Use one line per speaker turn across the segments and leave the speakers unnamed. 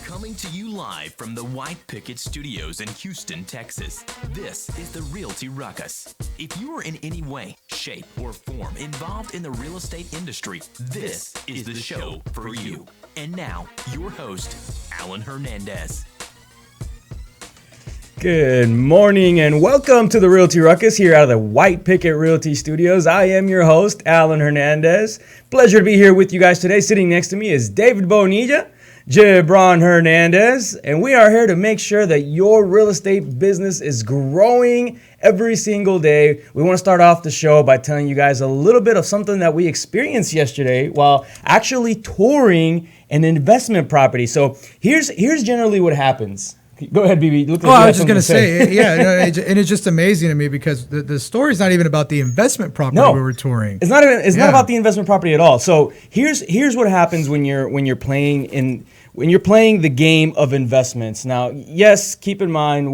Coming to you live from the White Picket Studios in Houston, Texas, this is the Realty Ruckus. If you are in any way, shape, or form involved in the real estate industry, this is the show for you. And now, your host, Alan Hernandez.
Good morning and welcome to the Realty Ruckus here out of the White Picket Realty Studios. I am your host, Alan Hernandez. Pleasure to be here with you guys today. Sitting next to me is David Bonilla, Gibran Hernandez, and we are here to make sure that your real estate business is growing every single day. We want to start off the show by telling you guys a little bit of something that we experienced yesterday while actually touring an investment property. So here's generally what happens. Go ahead, BB.
I was just going to say, and it's just amazing to me because the story's not even about the investment property we were touring.
It's not about the investment property at all. So here's what happens when you're playing the game of investments. Now, yes, keep in mind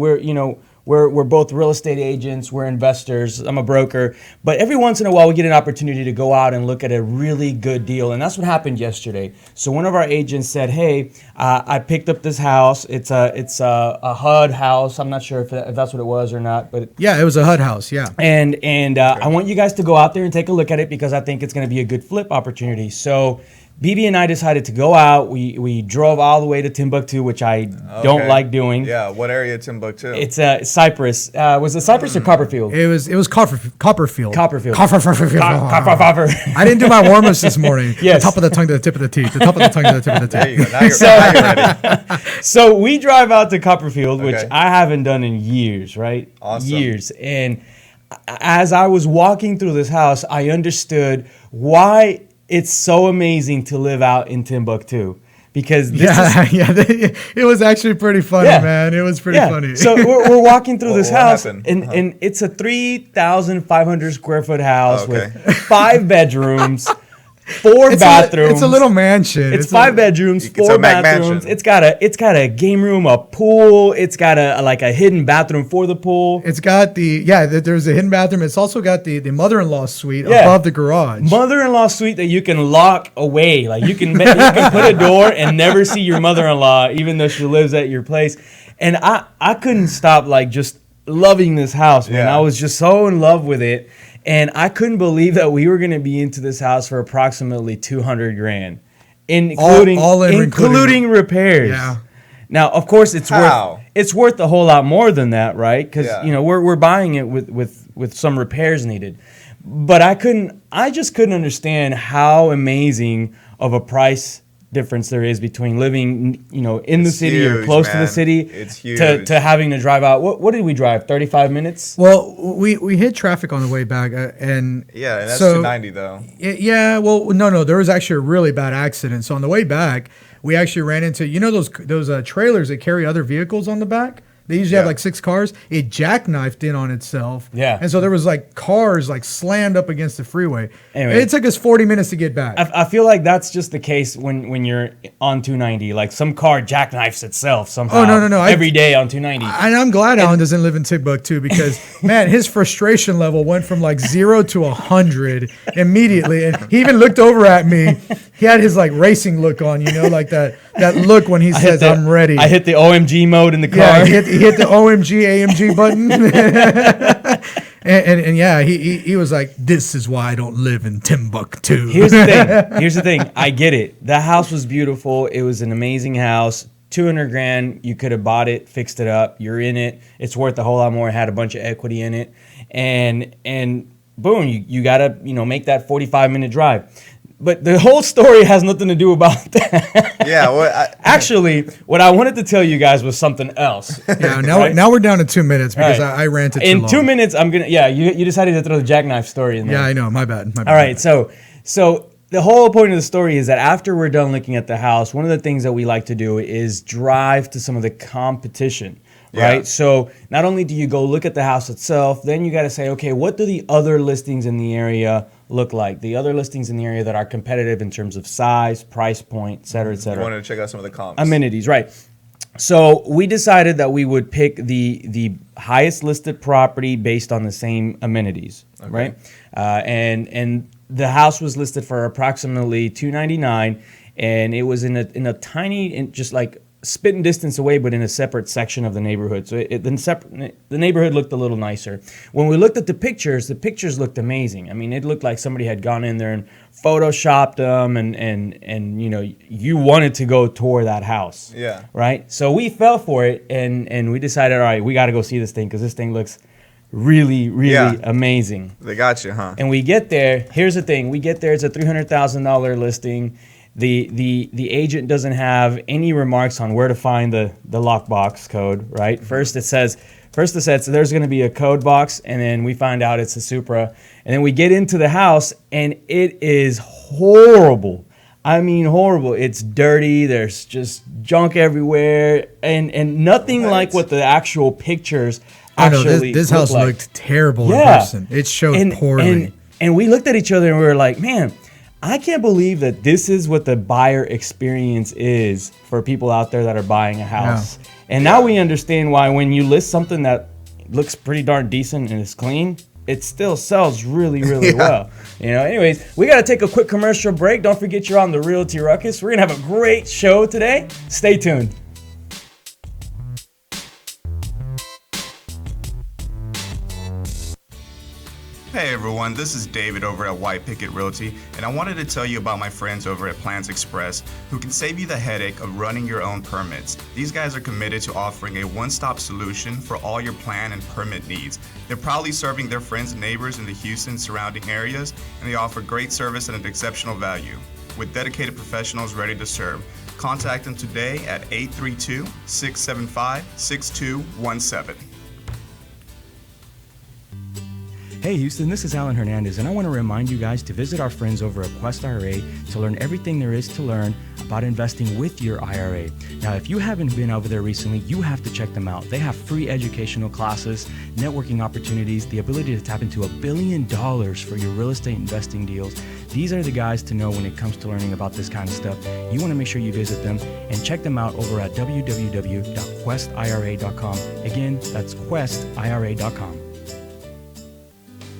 we're both real estate agents, we're investors, I'm a broker, but every once in a while we get an opportunity to go out and look at a really good deal, and that's what happened yesterday. So one of our agents said, hey, I picked up this house, it's a HUD house, I'm not sure if that's what it was or not, but
yeah, it was a HUD house, yeah.
And I want you guys to go out there and take a look at it because I think it's going to be a good flip opportunity. So BB and I decided to go out. We drove all the way to Timbuktu, which I don't like doing.
Yeah, what area of Timbuktu?
It's Cypress. Was it Cypress or Copperfield?
It was Copperfield.
Copperfield.
I didn't do my warm-ups this morning.
Yes.
The top of the tongue to the tip of the teeth. The top of the tongue to the tip of the teeth.
There you go. Now you're ready.
So we drive out to Copperfield, which I haven't done in years, right?
Awesome.
Years. And as I was walking through this house, I understood why it's so amazing to live out in Timbuktu because
it was actually pretty funny, man. It was pretty funny.
So we're walking through this house,
happened?
And it's a 3,500 square foot house with 5 bedrooms. 4 bathrooms.
It's a little mansion.
It's 5 bedrooms, 4 bathrooms. It's got a game room, a pool. It's got a hidden bathroom for the pool.
It's got there's a hidden bathroom. It's also got the mother-in-law suite above the garage.
Mother-in-law suite that you can lock away. Like you can put a door and never see your mother-in-law, even though she lives at your place. And I couldn't stop just loving this house, man. I was just so in love with it. And I couldn't believe that we were going to be into this house for approximately $200,000, including repairs.
Yeah.
Now, of course, it's worth a whole lot more than that, right? Because we're buying it with some repairs needed. But I just couldn't understand how amazing of a price difference there is between living, in the city
huge,
or close to the
man.
city
It's huge.
to having to drive out. What did we drive? 35 minutes?
Well, we hit traffic on the way back, and
that's
so,
290 though.
Yeah, well, no, there was actually a really bad accident. So on the way back, we actually ran into those trailers that carry other vehicles on the back. They usually have 6 cars. It jackknifed in on itself. Yeah. And so there was cars slammed up against the freeway. Anyway, it took us 40 minutes to get back.
I feel like that's just the case when you're on 290. Like some car jackknifes itself somehow.
Oh, no.
Every day on 290.
And I'm glad Alan doesn't live in Timbuktu because, man, his frustration level went from 0 to 100 immediately. And he even looked over at me. He had his racing look on, that look when he says, I'm ready.
I hit the OMG mode in the car.
Yeah, he hit the OMG, AMG button. and he was like, this is why I don't live in Timbuktu.
Here's the thing. I get it. The house was beautiful. It was an amazing house. $200,000. You could have bought it, fixed it up. You're in it. It's worth a whole lot more. It had a bunch of equity in it. And boom, you got to, make that 45-minute drive. But the whole story has nothing to do about that.
Yeah.
Actually, what I wanted to tell you guys was something else.
Yeah. Now we're down to 2 minutes because I ranted too long.
In 2 minutes, I'm gonna. Yeah. You decided to throw the jackknife story in there.
Yeah, I know. My bad.
All right. So the whole point of the story is that after we're done looking at the house, one of the things that we like to do is drive to some of the competition. Right. Yeah. So not only do you go look at the house itself, then you got to say, okay, what do the other listings in the area look like? The other listings in the area that are competitive in terms of size, price point, et cetera, et cetera.
You wanted to check out some of the comps.
Amenities, right. So we decided that we would pick the highest listed property based on the same amenities, right? And the house was listed for approximately $299, and it was in a tiny, just like spitting distance away, but in a separate section of the neighborhood. So the neighborhood looked a little nicer. When we looked at the pictures looked amazing. I mean, it looked like somebody had gone in there and photoshopped them, and you know, you wanted to go tour that house.
Yeah.
Right? So we fell for it, and we decided, all right, we got to go see this thing because this thing looks really, really amazing.
They got you, huh?
And we get there. Here's the thing. We get there. It's a $300,000 listing. The agent doesn't have any remarks on where to find the lockbox code, right? First it says there's going to be a code box, and then we find out it's a Supra. And then we get into the house, and it is horrible. I mean, horrible. It's dirty. There's just junk everywhere, and nothing like what the actual pictures actually
this house
like.
looked terrible in person. It showed poorly.
And we looked at each other and we were like, man, I can't believe that this is what the buyer experience is for people out there that are buying a house. Yeah. And now we understand why when you list something that looks pretty darn decent and is clean, it still sells really, really well. You know, anyways, we got to take a quick commercial break. Don't forget you're on the Realty Ruckus. We're going to have a great show today. Stay tuned.
Hey everyone, this is David over at White Picket Realty, and I wanted to tell you about my friends over at Plans Express who can save you the headache of running your own permits. These guys are committed to offering a one-stop solution for all your plan and permit needs. They're proudly serving their friends and neighbors in the Houston surrounding areas, and they offer great service at an exceptional value. With dedicated professionals ready to serve, contact them today at 832-675-6217.
Hey Houston, this is Alan Hernandez, and I want to remind you guys to visit our friends over at Quest IRA to learn everything there is to learn about investing with your IRA. Now, if you haven't been over there recently, you have to check them out. They have free educational classes, networking opportunities, the ability to tap into $1 billion for your real estate investing deals. These are the guys to know when it comes to learning about this kind of stuff. You want to make sure you visit them and check them out over at www.questira.com. Again, that's questira.com.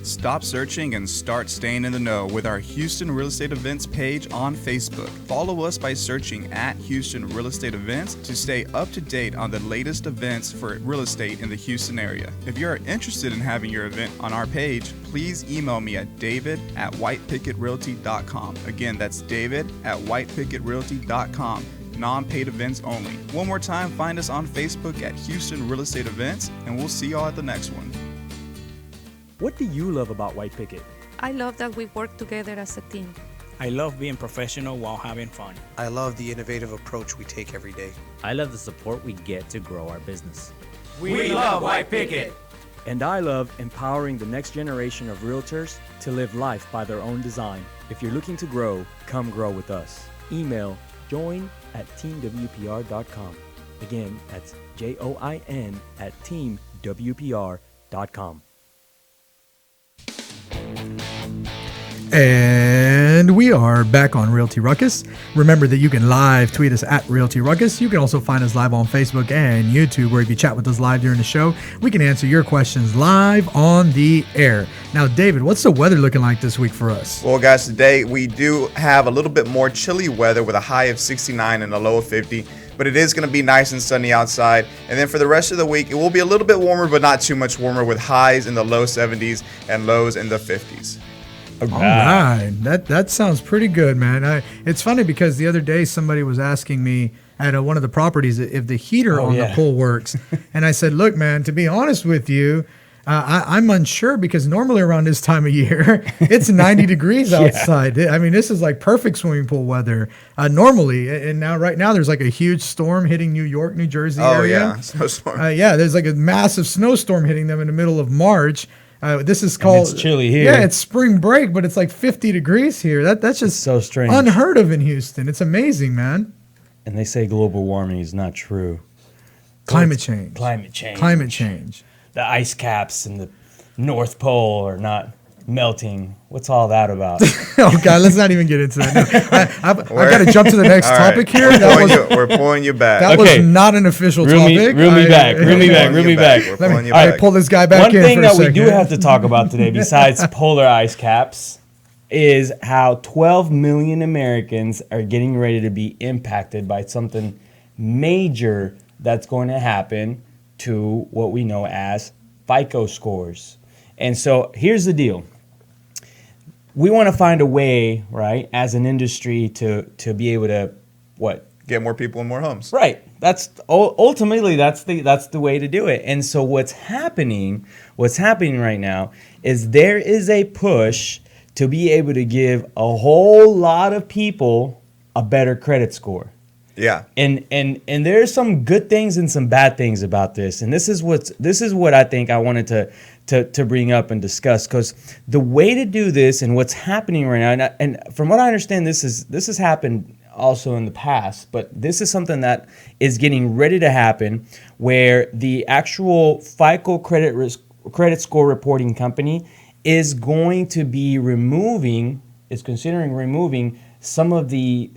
Stop searching and start staying in the know with our Houston Real Estate Events page on Facebook. Follow us by searching at Houston Real Estate Events to stay up to date on the latest events for real estate in the Houston area. If you are interested in having your event on our page, please email me at david@whitepickettrealty.com. Again, that's david@whitepickettrealty.com. Non-paid events only. One more time, find us on Facebook at Houston Real Estate Events, and we'll see y'all at the next one.
What do you love about White Picket?
I love that we work together as a team.
I love being professional while having fun.
I love the innovative approach we take every day.
I love the support we get to grow our business.
We love White Picket.
And I love empowering the next generation of realtors to live life by their own design. If you're looking to grow, come grow with us. Email join@teamwpr.com. Again, that's join@teamwpr.com.
And we are back on Realty Ruckus. Remember that you can live tweet us at Realty Ruckus. You can also find us live on Facebook and YouTube, where if you chat with us live during the show, we can answer your questions live on the air. Now, David, what's the weather looking like this week for us?
Well, guys, today we do have a little bit more chilly weather with a high of 69 and a low of 50. But it is going to be nice and sunny outside. And then for the rest of the week, it will be a little bit warmer, but not too much warmer, with highs in the low 70s and lows in the 50s.
All right. That sounds pretty good, man. It's funny because the other day somebody was asking me at one of the properties if the heater on the pool works. And I said, look, man, to be honest with you, I'm unsure because normally around this time of year, it's 90 degrees outside. I mean, this is like perfect swimming pool weather normally. And right now there's like a huge storm hitting New York, New Jersey area.
Oh, yeah. Snowstorm.
There's like a massive snowstorm hitting them in the middle of March. This is called...
And it's chilly here.
Yeah, it's spring break, but it's like 50 degrees here. That's just
so strange.
Unheard of in Houston. It's amazing, man.
And they say global warming is not true.
Climate change.
Climate change.
Climate change.
The ice caps in the North Pole are not melting. What's all that about?
Oh, God, let's not even get into that. No, I've got to jump to the next topic here.
We're pulling you back.
That was not an official topic.
Reel me back.
I pull this guy back in.
One thing that we do have to talk about today, besides polar ice caps, is how 12 million Americans are getting ready to be impacted by something major that's going to happen to what we know as FICO scores. And so here's the deal. We want to find a way, right, as an industry to be able to, what?
Get more people in more homes.
Right. That's ultimately that's the way to do it. And so what's happening right now is there is a push to be able to give a whole lot of people a better credit score.
Yeah.
And there's some good things and some bad things about this. And this is what I think I wanted to bring up and discuss, because the way to do this and what's happening right now, and from what I understand, this has happened also in the past, but this is something that is getting ready to happen, where the actual FICO credit score reporting company is going to be considering removing some of the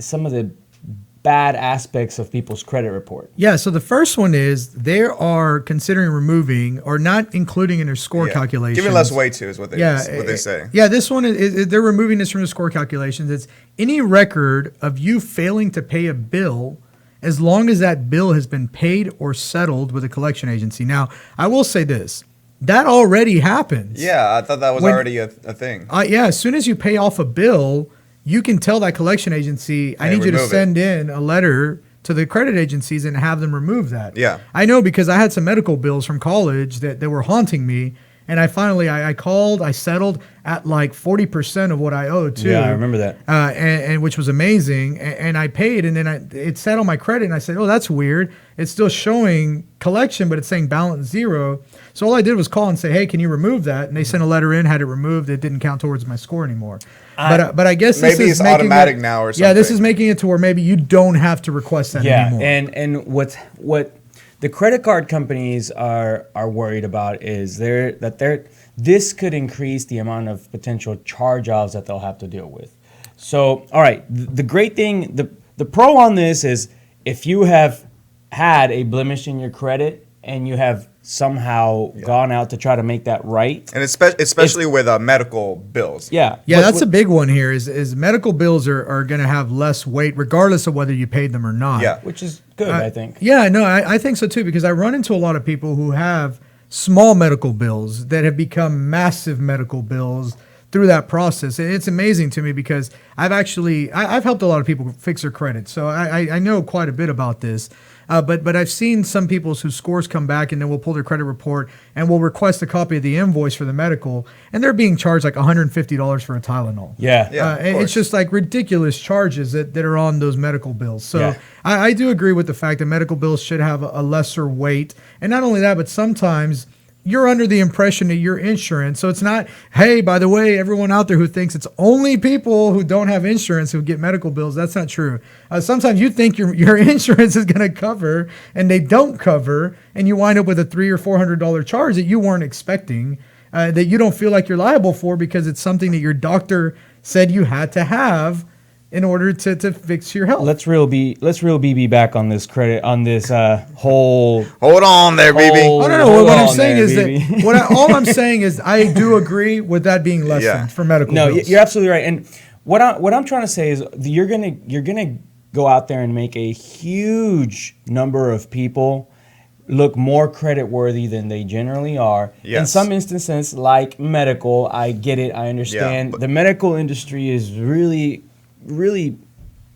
bad aspects of people's credit report.
Yeah, so the first one is they are considering removing or not including in their score calculations.
Giving less weight to is what they say.
Yeah, this one is they're removing this from the score calculations. It's any record of you failing to pay a bill as long as that bill has been paid or settled with a collection agency. Now, I will say this. That already happens.
Yeah, I thought that was already a thing.
Yeah, as soon as you pay off a bill, you can tell that collection agency, I need you to send in a letter to the credit agencies and have them remove that.
Yeah.
I know, because I had some medical bills from college that were haunting me. And I finally, I called, I settled at like 40% of what I owed too.
Yeah, I remember that.
And which was amazing. And I paid, and then it sat on my credit, and I said, oh, that's weird. It's still showing collection, but it's saying balance 0. So all I did was call and say, hey, can you remove that? And they sent a letter in, had it removed. It didn't count towards my score anymore. But I guess this
maybe
is
it's automatic now or something.
Yeah, this is making it to where maybe you don't have to request that anymore.
And what the credit card companies are worried about is this could increase the amount of potential charge-offs that they'll have to deal with. So, all right, the great thing, the pro on this is if you have had a blemish in your credit and you have somehow gone out to try to make that right.
And especially with medical bills.
Yeah.
Yeah, that's a big one here is medical bills are going to have less weight regardless of whether you paid them or not.
Yeah.
Which is good, I think.
Yeah, no, I think so too, because I run into a lot of people who have small medical bills that have become massive medical bills through that process. And it's amazing to me because I've helped a lot of people fix their credit. So I know quite a bit about this. But I've seen some people whose scores come back and then we'll pull their credit report and we'll request a copy of the invoice for the medical, and they're being charged like $150 for a Tylenol.
Yeah.
It's just like ridiculous charges that are on those medical bills. So I do agree with the fact that medical bills should have a lesser weight. And not only that, but sometimes you're under the impression that your insurance, so it's not, hey, by the way, everyone out there who thinks it's only people who don't have insurance who get medical bills, that's not true. Sometimes you think your insurance is going to cover, and they don't cover, and you wind up with a $300 or $400 charge that you weren't expecting, that you don't feel like you're liable for because it's something that your doctor said you had to have in order to fix your health.
Let's real BB back on this credit, on this whole.
Hold on there, BB.
Oh no! What I'm saying is that all I'm saying is I do agree with that being lessened for medical bills.
No, you're absolutely right. And what I'm trying to say is you're gonna go out there and make a huge number of people look more credit worthy than they generally are.
Yes.
In some instances, like medical, I get it, I understand. The medical industry is really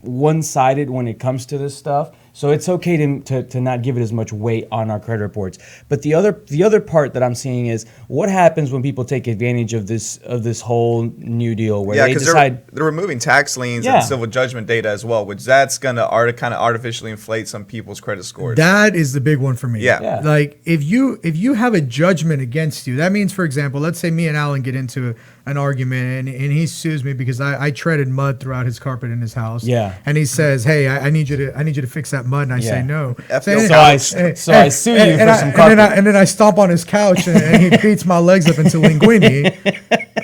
one-sided when it comes to this stuff, so it's okay to not give it as much weight on our credit reports. But the other part that I'm seeing is what happens when people take advantage of this whole new deal where they decide
they're removing tax liens and civil judgment data as well, which that's going to kind of artificially inflate some people's credit scores.
That is the big one for me.
Yeah.
Like if you have a judgment against you, that means, for example, let's say me and Alan get into an argument and he sues me because I treaded mud throughout his carpet in his house.
Yeah.
And he says, hey, I need you to fix that mud, and I say no.
So I sue you for some carpet.
And then I stomp on his couch and he beats my legs up into linguine,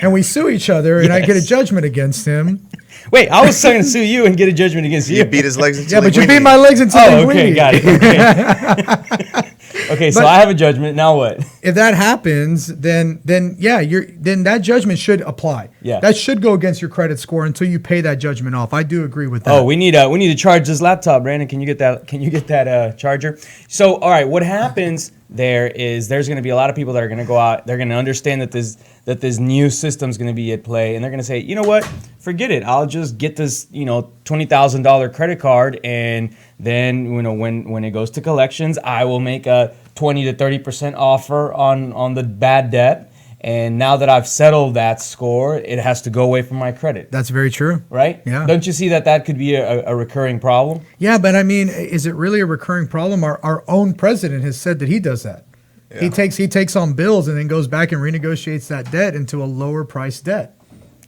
and we sue each other, and I get a judgment against him.
Wait, I was trying to sue you and get a judgment against you.
You beat his legs into
but you beat my legs into linguine.
Okay, got it. Okay. Okay, so
But-
I have a judgment. Now what?
If that happens, then that judgment should apply.
Yeah.
That should go against your credit score until you pay that judgment off. I do agree with that.
Oh, we need to charge this laptop, Brandon. Can you get that charger? So, all right, what happens there is there's going to be a lot of people that are going to go out. They're going to understand that this new system's going to be at play, and they're going to say, you know what? Forget it. I'll just get this, $20,000 credit card, and then when it goes to collections, I will make a 20 to 30% offer on the bad debt. And now that I've settled that score, it has to go away from my credit.
That's very true.
Right?
Yeah.
Don't you see that could be a recurring problem?
Yeah, but I mean, is it really a recurring problem? Our own president has said that he does that.
Yeah.
He takes on bills and then goes back and renegotiates that debt into a lower price debt.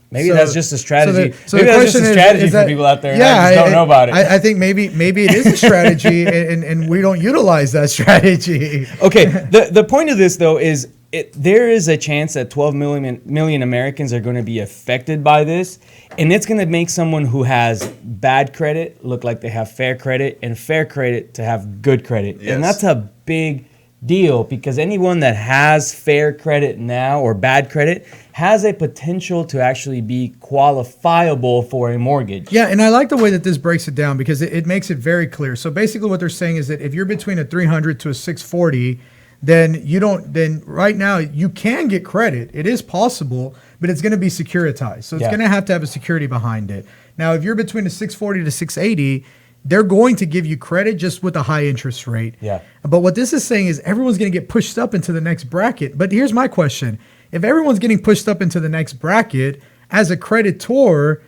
Maybe that's just a strategy.
So
maybe
the
that's just
question
a
is
strategy for
that,
people out there.
Yeah,
I just don't know about it.
I think maybe it is a strategy, and we don't utilize that strategy.
Okay. The point of this though is there is a chance that 12 million Americans are going to be affected by this, and it's going to make someone who has bad credit look like they have fair credit, and fair credit to have good credit.
Yes.
And that's a big deal, because anyone that has fair credit now or bad credit has a potential to actually be qualifiable for a mortgage.
Yeah, and I like the way that this breaks it down, because it makes it very clear. So basically what they're saying is that if you're between a 300 to a 640, then right now you can get credit. It is possible, but it's going to be securitized. So it's going to have a security behind it. Now, if you're between a 640 to 680, they're going to give you credit just with a high interest rate.
Yeah.
But what this is saying is everyone's going to get pushed up into the next bracket. But here's my question. If everyone's getting pushed up into the next bracket, as a creditor,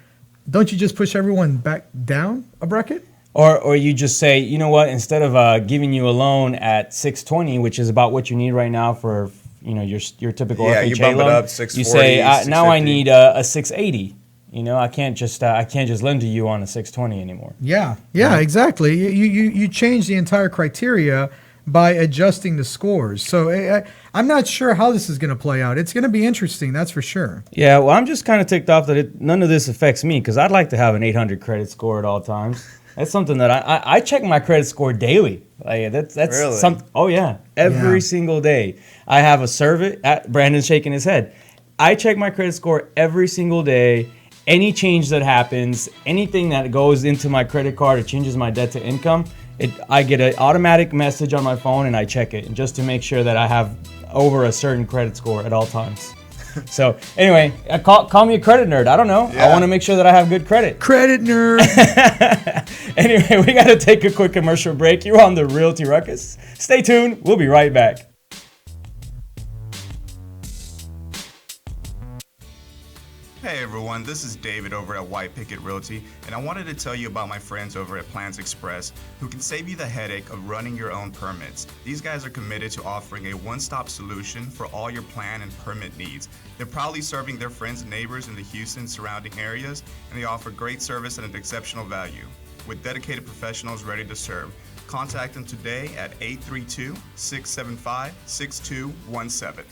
don't you just push everyone back down a bracket?
Or you just say, you know what, instead of giving you a loan at 620, which is about what you need right now for your typical FHA
you bump
loan,
it up
you say now I
640,
need a 680. I can't just lend to you on a 620 anymore.
Yeah, exactly. You change the entire criteria by adjusting the scores. So I'm not sure how this is going to play out. It's going to be interesting, that's for sure.
Yeah, well, I'm just kind of ticked off that none of this affects me, because I'd like to have an 800 credit score at all times. That's something that I check my credit score daily. Like that's
really?
something. Oh yeah, every single day. I have a survey. Brandon's shaking his head. I check my credit score every single day. Any change that happens, anything that goes into my credit card or changes my debt to income, I get an automatic message on my phone and I check it, just to make sure that I have over a certain credit score at all times. So anyway, call me a credit nerd. I don't know.
Yeah.
I want to make sure that I have good credit.
Credit nerd.
Anyway, we got to take a quick commercial break. You're on the Realty Ruckus. Stay tuned. We'll be right back.
Hey everyone, this is David over at White Picket Realty, and I wanted to tell you about my friends over at Plans Express, who can save you the headache of running your own permits. These guys are committed to offering a one-stop solution for all your plan and permit needs. They're proudly serving their friends and neighbors in the Houston surrounding areas, and they offer great service at an exceptional value. With dedicated professionals ready to serve, contact them today at 832-675-6217.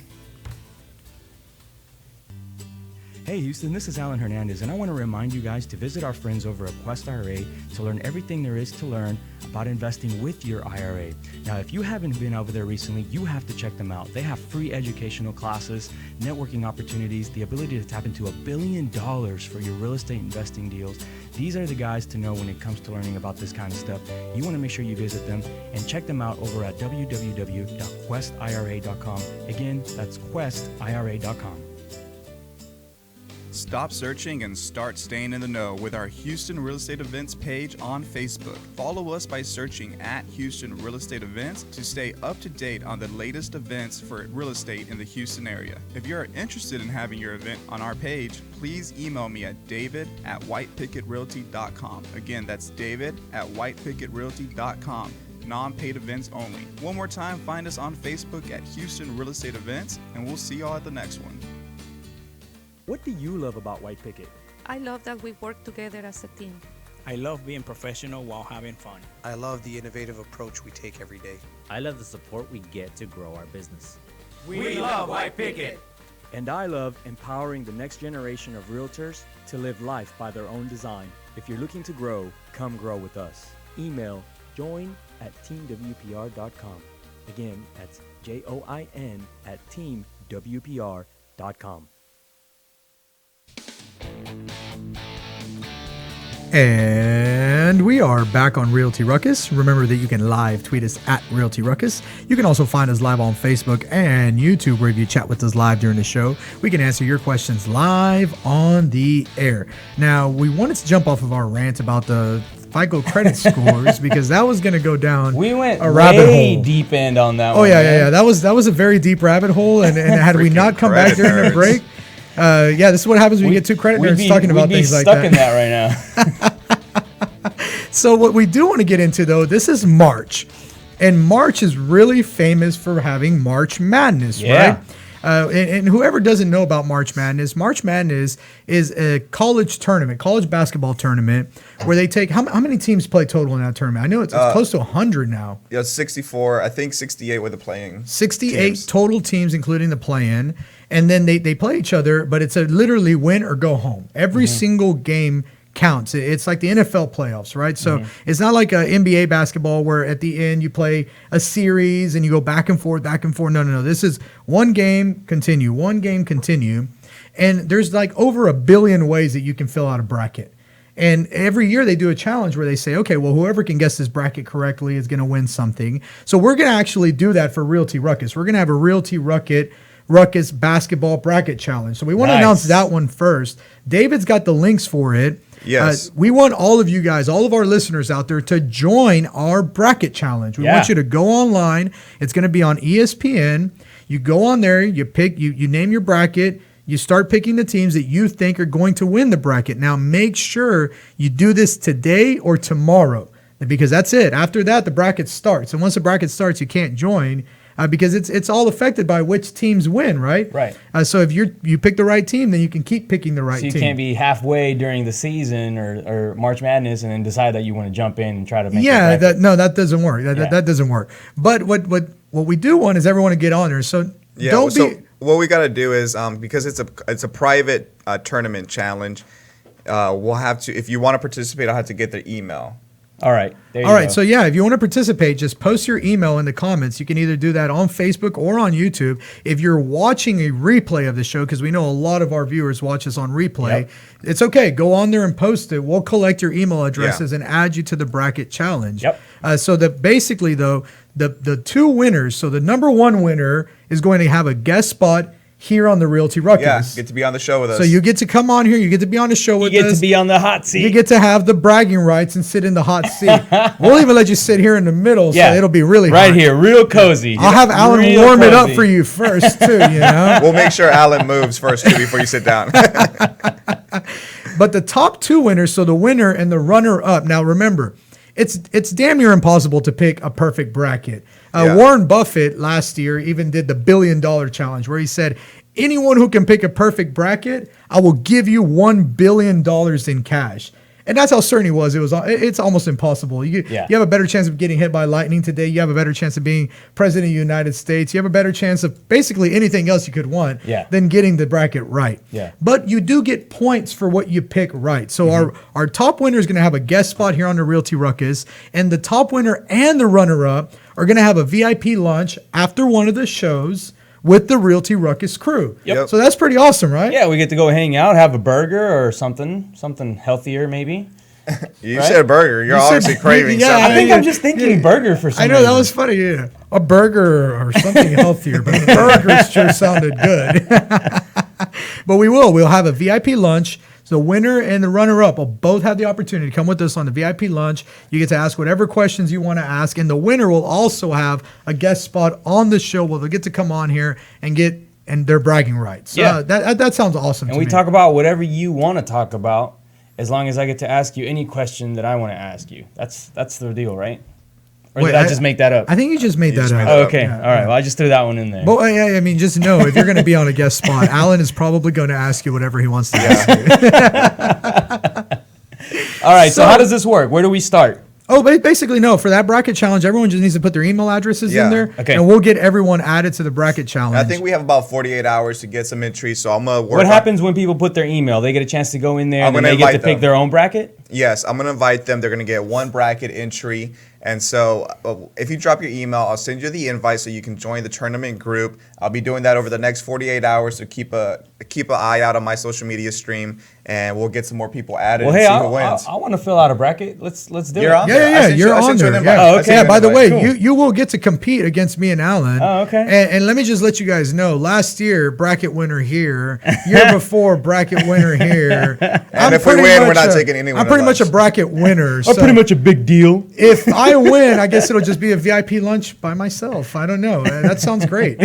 Hey Houston, this is Alan Hernandez, and I want to remind you guys to visit our friends over at Quest IRA to learn everything there is to learn about investing with your IRA. Now, if you haven't been over there recently, you have to check them out. They have free educational classes, networking opportunities, the ability to tap into $1 billion for your real estate investing deals. These are the guys to know when it comes to learning about this kind of stuff. You want to make sure you visit them and check them out over at www.questira.com. Again, that's questira.com.
Stop searching and start staying in the know with our Houston Real Estate Events page on Facebook. Follow us by searching at Houston Real Estate Events to stay up to date on the latest events for real estate in the Houston area. If you're interested in having your event on our page, please email me at david@whitepicketrealty.com. Again, that's david@whitepicketrealty.com. Non-paid events only. One more time, find us on Facebook at Houston Real Estate Events, and we'll see y'all at the next one.
What do you love about White Picket?
I love that we work together as a team.
I love being professional while having fun.
I love the innovative approach we take every day.
I love the support we get to grow our business.
We love White Picket.
And I love empowering the next generation of realtors to live life by their own design. If you're looking to grow, come grow with us. Email join@teamwpr.com.
Again, that's JOIN at teamwpr.com.
And we are back on Realty Ruckus. Remember that you can live tweet us at Realty Ruckus. You can also find us live on Facebook and YouTube, where if you chat with us live during the show, we can answer your questions live on the air. Now, we wanted to jump off of our rant about the FICO credit scores because that was going to go down.
We went
a rabbit
way
hole.
deep end on that.
Oh yeah. That was a very deep rabbit hole. And had we not come back during the break, this is what happens when you get two credit nerds talking about things like that.
We'd be stuck in that right now.
So what we do want to get into, though, this is March. And March is really famous for having March Madness, right? And whoever doesn't know about March Madness is a college tournament, college basketball tournament, where they take, how many teams play total in that tournament? I know it's close to 100 now.
Yeah, 64, I think 68 with the playing.
68
teams.
Total teams, including the play-in. And then they play each other, but it's a literally win or go home. Every single game counts. It's like the NFL playoffs, right? So it's not like a NBA basketball where at the end you play a series and you go back and forth. No. This is one game, continue. And there's like over 1 billion ways that you can fill out a bracket. And every year they do a challenge where they say, okay, well, whoever can guess this bracket correctly is going to win something. So we're going to actually do that for Realty Ruckus. We're going to have a Realty Ruckus basketball bracket challenge. So we want to announce that one first. David's got the links for it.
Yes.
We want all of you guys, all of our listeners out there, to join our bracket challenge. We want you to go online. It's going to be on ESPN. You go on there, you pick, you name your bracket, you start picking the teams that you think are going to win the bracket. Now, make sure you do this today or tomorrow, because that's it. After that, the bracket starts. And once the bracket starts, you can't join. Because it's all affected by which teams win, right?
Right.
So if you pick the right team, then you can keep picking the right team.
So you can't be halfway during the season or March Madness and then decide that you want to jump in and try to make
that doesn't work. That doesn't work. But what we do want is everyone to get on there. So
what we got to do is because it's a private tournament challenge, we'll have to, if you want to participate, I'll have to get their email.
All right.
So if you want to participate, just post your email in the comments. You can either do that on Facebook or on YouTube. If you're watching a replay of the show, because we know a lot of our viewers watch us on replay, it's okay. Go on there and post it. We'll collect your email addresses and add you to the bracket challenge. So that basically, though, the two winners, so the number one winner is going to have a guest spot here on the Realty Ruckus.
Yeah, get to be on the show with us.
So you get to come on here. You get to be on the show with us.
You get to be on the hot seat.
You get to have the bragging rights and sit in the hot seat. We'll even let you sit here in the middle, so it'll be really hot.
Right here, real cozy.
I'll have Alan warm it up for you first, too, you know?
We'll make sure Alan moves first, too, before you sit down.
But the top two winners, so the winner and the runner-up. Now, remember, it's damn near impossible to pick a perfect bracket. Warren Buffett last year even did the $1 billion challenge, where he said, anyone who can pick a perfect bracket, I will give you $1 billion in cash. And that's how certain he was. It's almost impossible. You have a better chance of getting hit by lightning today. You have a better chance of being president of the United States. You have a better chance of basically anything else you could want than getting the bracket right. But you do get points for what you pick right. So our top winner is going to have a guest spot here on the Realty Ruckus. And the top winner and the runner-up are going to have a VIP lunch after one of the shows with the Realty Ruckus crew. So that's pretty awesome, right?
Yeah, we get to go hang out, have a burger or something healthier maybe.
You said burger. You're obviously craving something.
I think I'm just thinking burger for some reason.
I know, that was funny. Yeah. A burger or something healthier, but the burger sure sounded good. But we'll have a VIP lunch. So the winner and the runner-up will both have the opportunity to come with us on the VIP lunch. You get to ask whatever questions you want to ask, and the winner will also have a guest spot on the show where they'll get to come on here and their bragging rights. That sounds awesome.
And we talk about whatever you want to talk about, as long as I get to ask you any question that I want to ask you. That's the deal, right? Or did I just make that up?
I think you just made that up.
Oh, okay. Yeah, all right. Well, I just threw that one in there.
But I mean, just know if you're going to be on a guest spot, Alan is probably going to ask you whatever he wants to ask you.
All right. So how does this work? Where do we start?
Oh, basically, no. For that bracket challenge, everyone just needs to put their email addresses in there.
Okay.
And we'll get everyone added to the bracket challenge.
I think we have about 48 hours to get some entries, so I'm going to work
What happens when people put their email? They get a chance to go in there and then they get to pick their own bracket?
Yes, I'm going to invite them. They're going to get one bracket entry. And so if you drop your email, I'll send you the invite so you can join the tournament group. I'll be doing that over the next 48 hours, so keep an eye out on my social media stream, and we'll get some more people added and see who wins.
I want to fill out a bracket. Let's do it.
You're on there.
Yeah, you're on there.
Oh, okay.
Yeah, by the way, you will get to compete against me and Alan.
Oh, okay.
And let me just let you guys know, last year, bracket winner here. Year before, bracket winner here.
And if we win, we're not taking anyone.
I'm pretty much a bracket winner.
I'm pretty much a big deal.
If I win, I guess it'll just be a VIP lunch by myself. I don't know. That sounds great.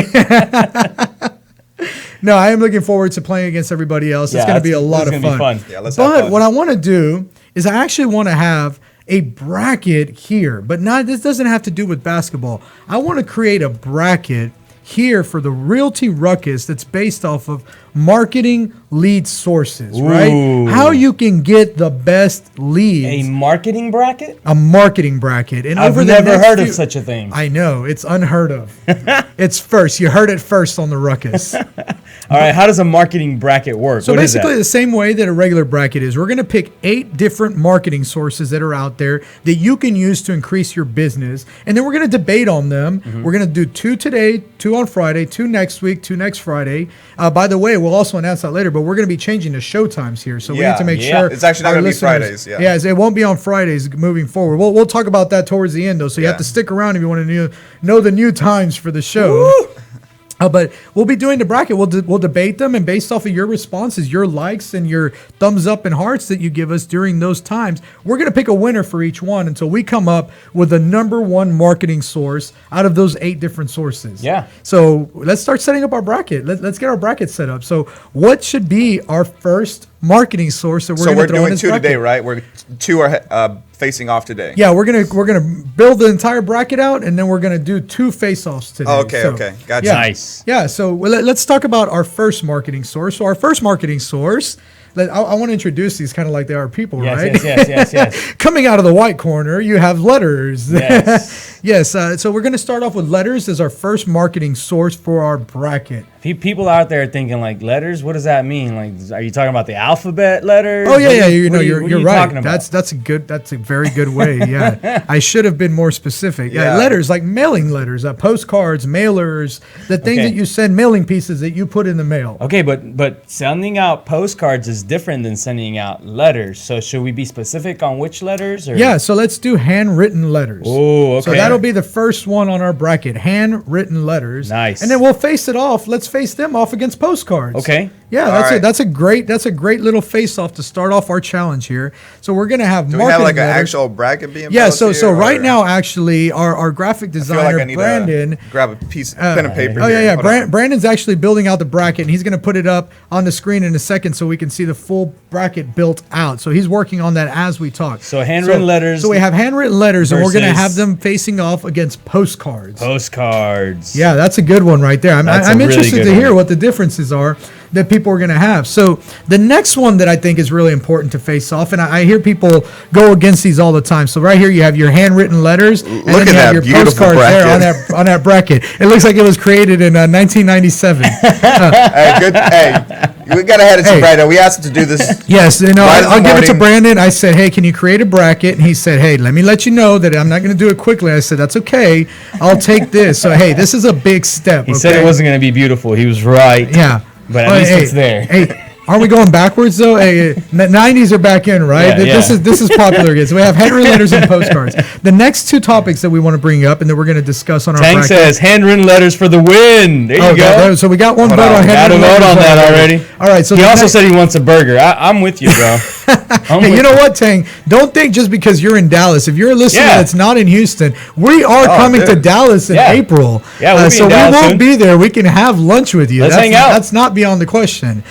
No, I am looking forward to playing against everybody else. It's going to be a lot of fun.
Yeah, let's have fun.
What I want to do is I actually want to have a bracket here, but this doesn't have to do with basketball. I want to create a bracket here for the Realty Ruckus that's based off of marketing lead sources, right? How you can get the best leads.
A marketing bracket?
A marketing bracket. And
I've never heard of such a thing.
I know, it's unheard of. It's first. You heard it first on the Ruckus.
All right, how does a marketing bracket work?
So basically the same way that a regular bracket is. We're going to pick 8 different marketing sources that are out there that you can use to increase your business. And then we're going to debate on them. We're going to do 2 today, 2 on Friday, 2 next week, 2 next Friday. By the way, we'll also announce that later, but we're going to be changing the show times here. So we need to make sure.
It's actually not going to be Fridays.
Yeah, it won't be on Fridays moving forward. We'll talk about that towards the end, though. So you have to stick around if you want to know the new times for the show.
Woo!
But we'll be doing the bracket. We'll debate them, and based off of your responses, your likes, and your thumbs up and hearts that you give us during those times, we're going to pick a winner for each one until we come up with the number one marketing source out of those 8 different sources.
Yeah.
So let's start setting up our bracket. Let's get our bracket set up. So what should be our first marketing source that we're going to throw in this bracket?
So we're doing 2 today, right? We're 2 are facing off today.
Yeah, we're gonna build the entire bracket out, and then we're gonna do 2 face-offs today.
Oh, okay, gotcha.
Yeah.
Nice.
Yeah, so let's talk about our first marketing source. So our first marketing source, I want to introduce these kind of like they are people, right?
Yes.
Coming out of the white corner, you have letters.
Yes.
Yes. So we're going to start off with letters as our first marketing source for our bracket.
People out there thinking like letters. What does that mean? Like, are you talking about the alphabet letters?
Oh yeah. You're right.
Talking about?
That's a very good way. Yeah. I should have been more specific. Yeah. Letters like mailing letters, postcards, mailers, the things that you send, mailing pieces that you put in the mail.
Okay, but sending out postcards is different than sending out letters. So should we be specific on which letters? Or?
Yeah. So let's do handwritten letters.
Oh, okay.
So that'll be the first one on our bracket, handwritten letters.
Nice.
And then we'll face it off. Let's face them off against postcards.
Okay.
Yeah, that's a great little face off to start off our challenge here. So we're gonna have
Do we have like an actual bracket being
Yeah,
built
so
here,
right now actually our graphic designer Brandon
grab a piece pen and paper.
Oh yeah. Brandon's actually building out the bracket, and he's gonna put it up on the screen in a second so we can see the full bracket built out. So he's working on that as we talk.
So handwritten letters.
So we have handwritten letters, and we're gonna have them facing off against postcards.
Postcards.
Yeah, that's a good one right there. I'm
really
interested
good
to hear
one.
what the differences are that people are going to have. So the next one that I think is really important to face off, and I hear people go against these all the time. So right here you have your handwritten letters, and then you have your postcards there on that bracket. It looks like it was created in 1997.
We got ahead of Brandon. We asked him to do this.
Yes, I'll give it to Brandon. I said, hey, can you create a bracket? And he said, hey, let me let you know that I'm not going to do it quickly. I said, that's okay. I'll take this. So, hey, this is a big step.
He said it wasn't going to be beautiful. He was right.
Yeah.
But at least it's there.
Hey, aren't we going backwards though? Hey, 90s are back in, right?
Yeah,
This is popular again. So we have handwritten letters and postcards. The next 2 topics that we want to bring up and that we're going to discuss on our
Tank
bracket.
says handwritten letters for the win. There you go.
So we got one vote on handwritten letters.
Got a vote on that already.
All right. So
he also said he wants a burger. I'm with you, bro.
Hey, you know what, Tang? Don't think just because you're in Dallas. If you're a listener that's not in Houston, we are coming to Dallas in April.
Yeah, we'll be
so
in Dallas
we won't
soon.
be there. We can have lunch with you.
Let's hang out.
That's not beyond the question.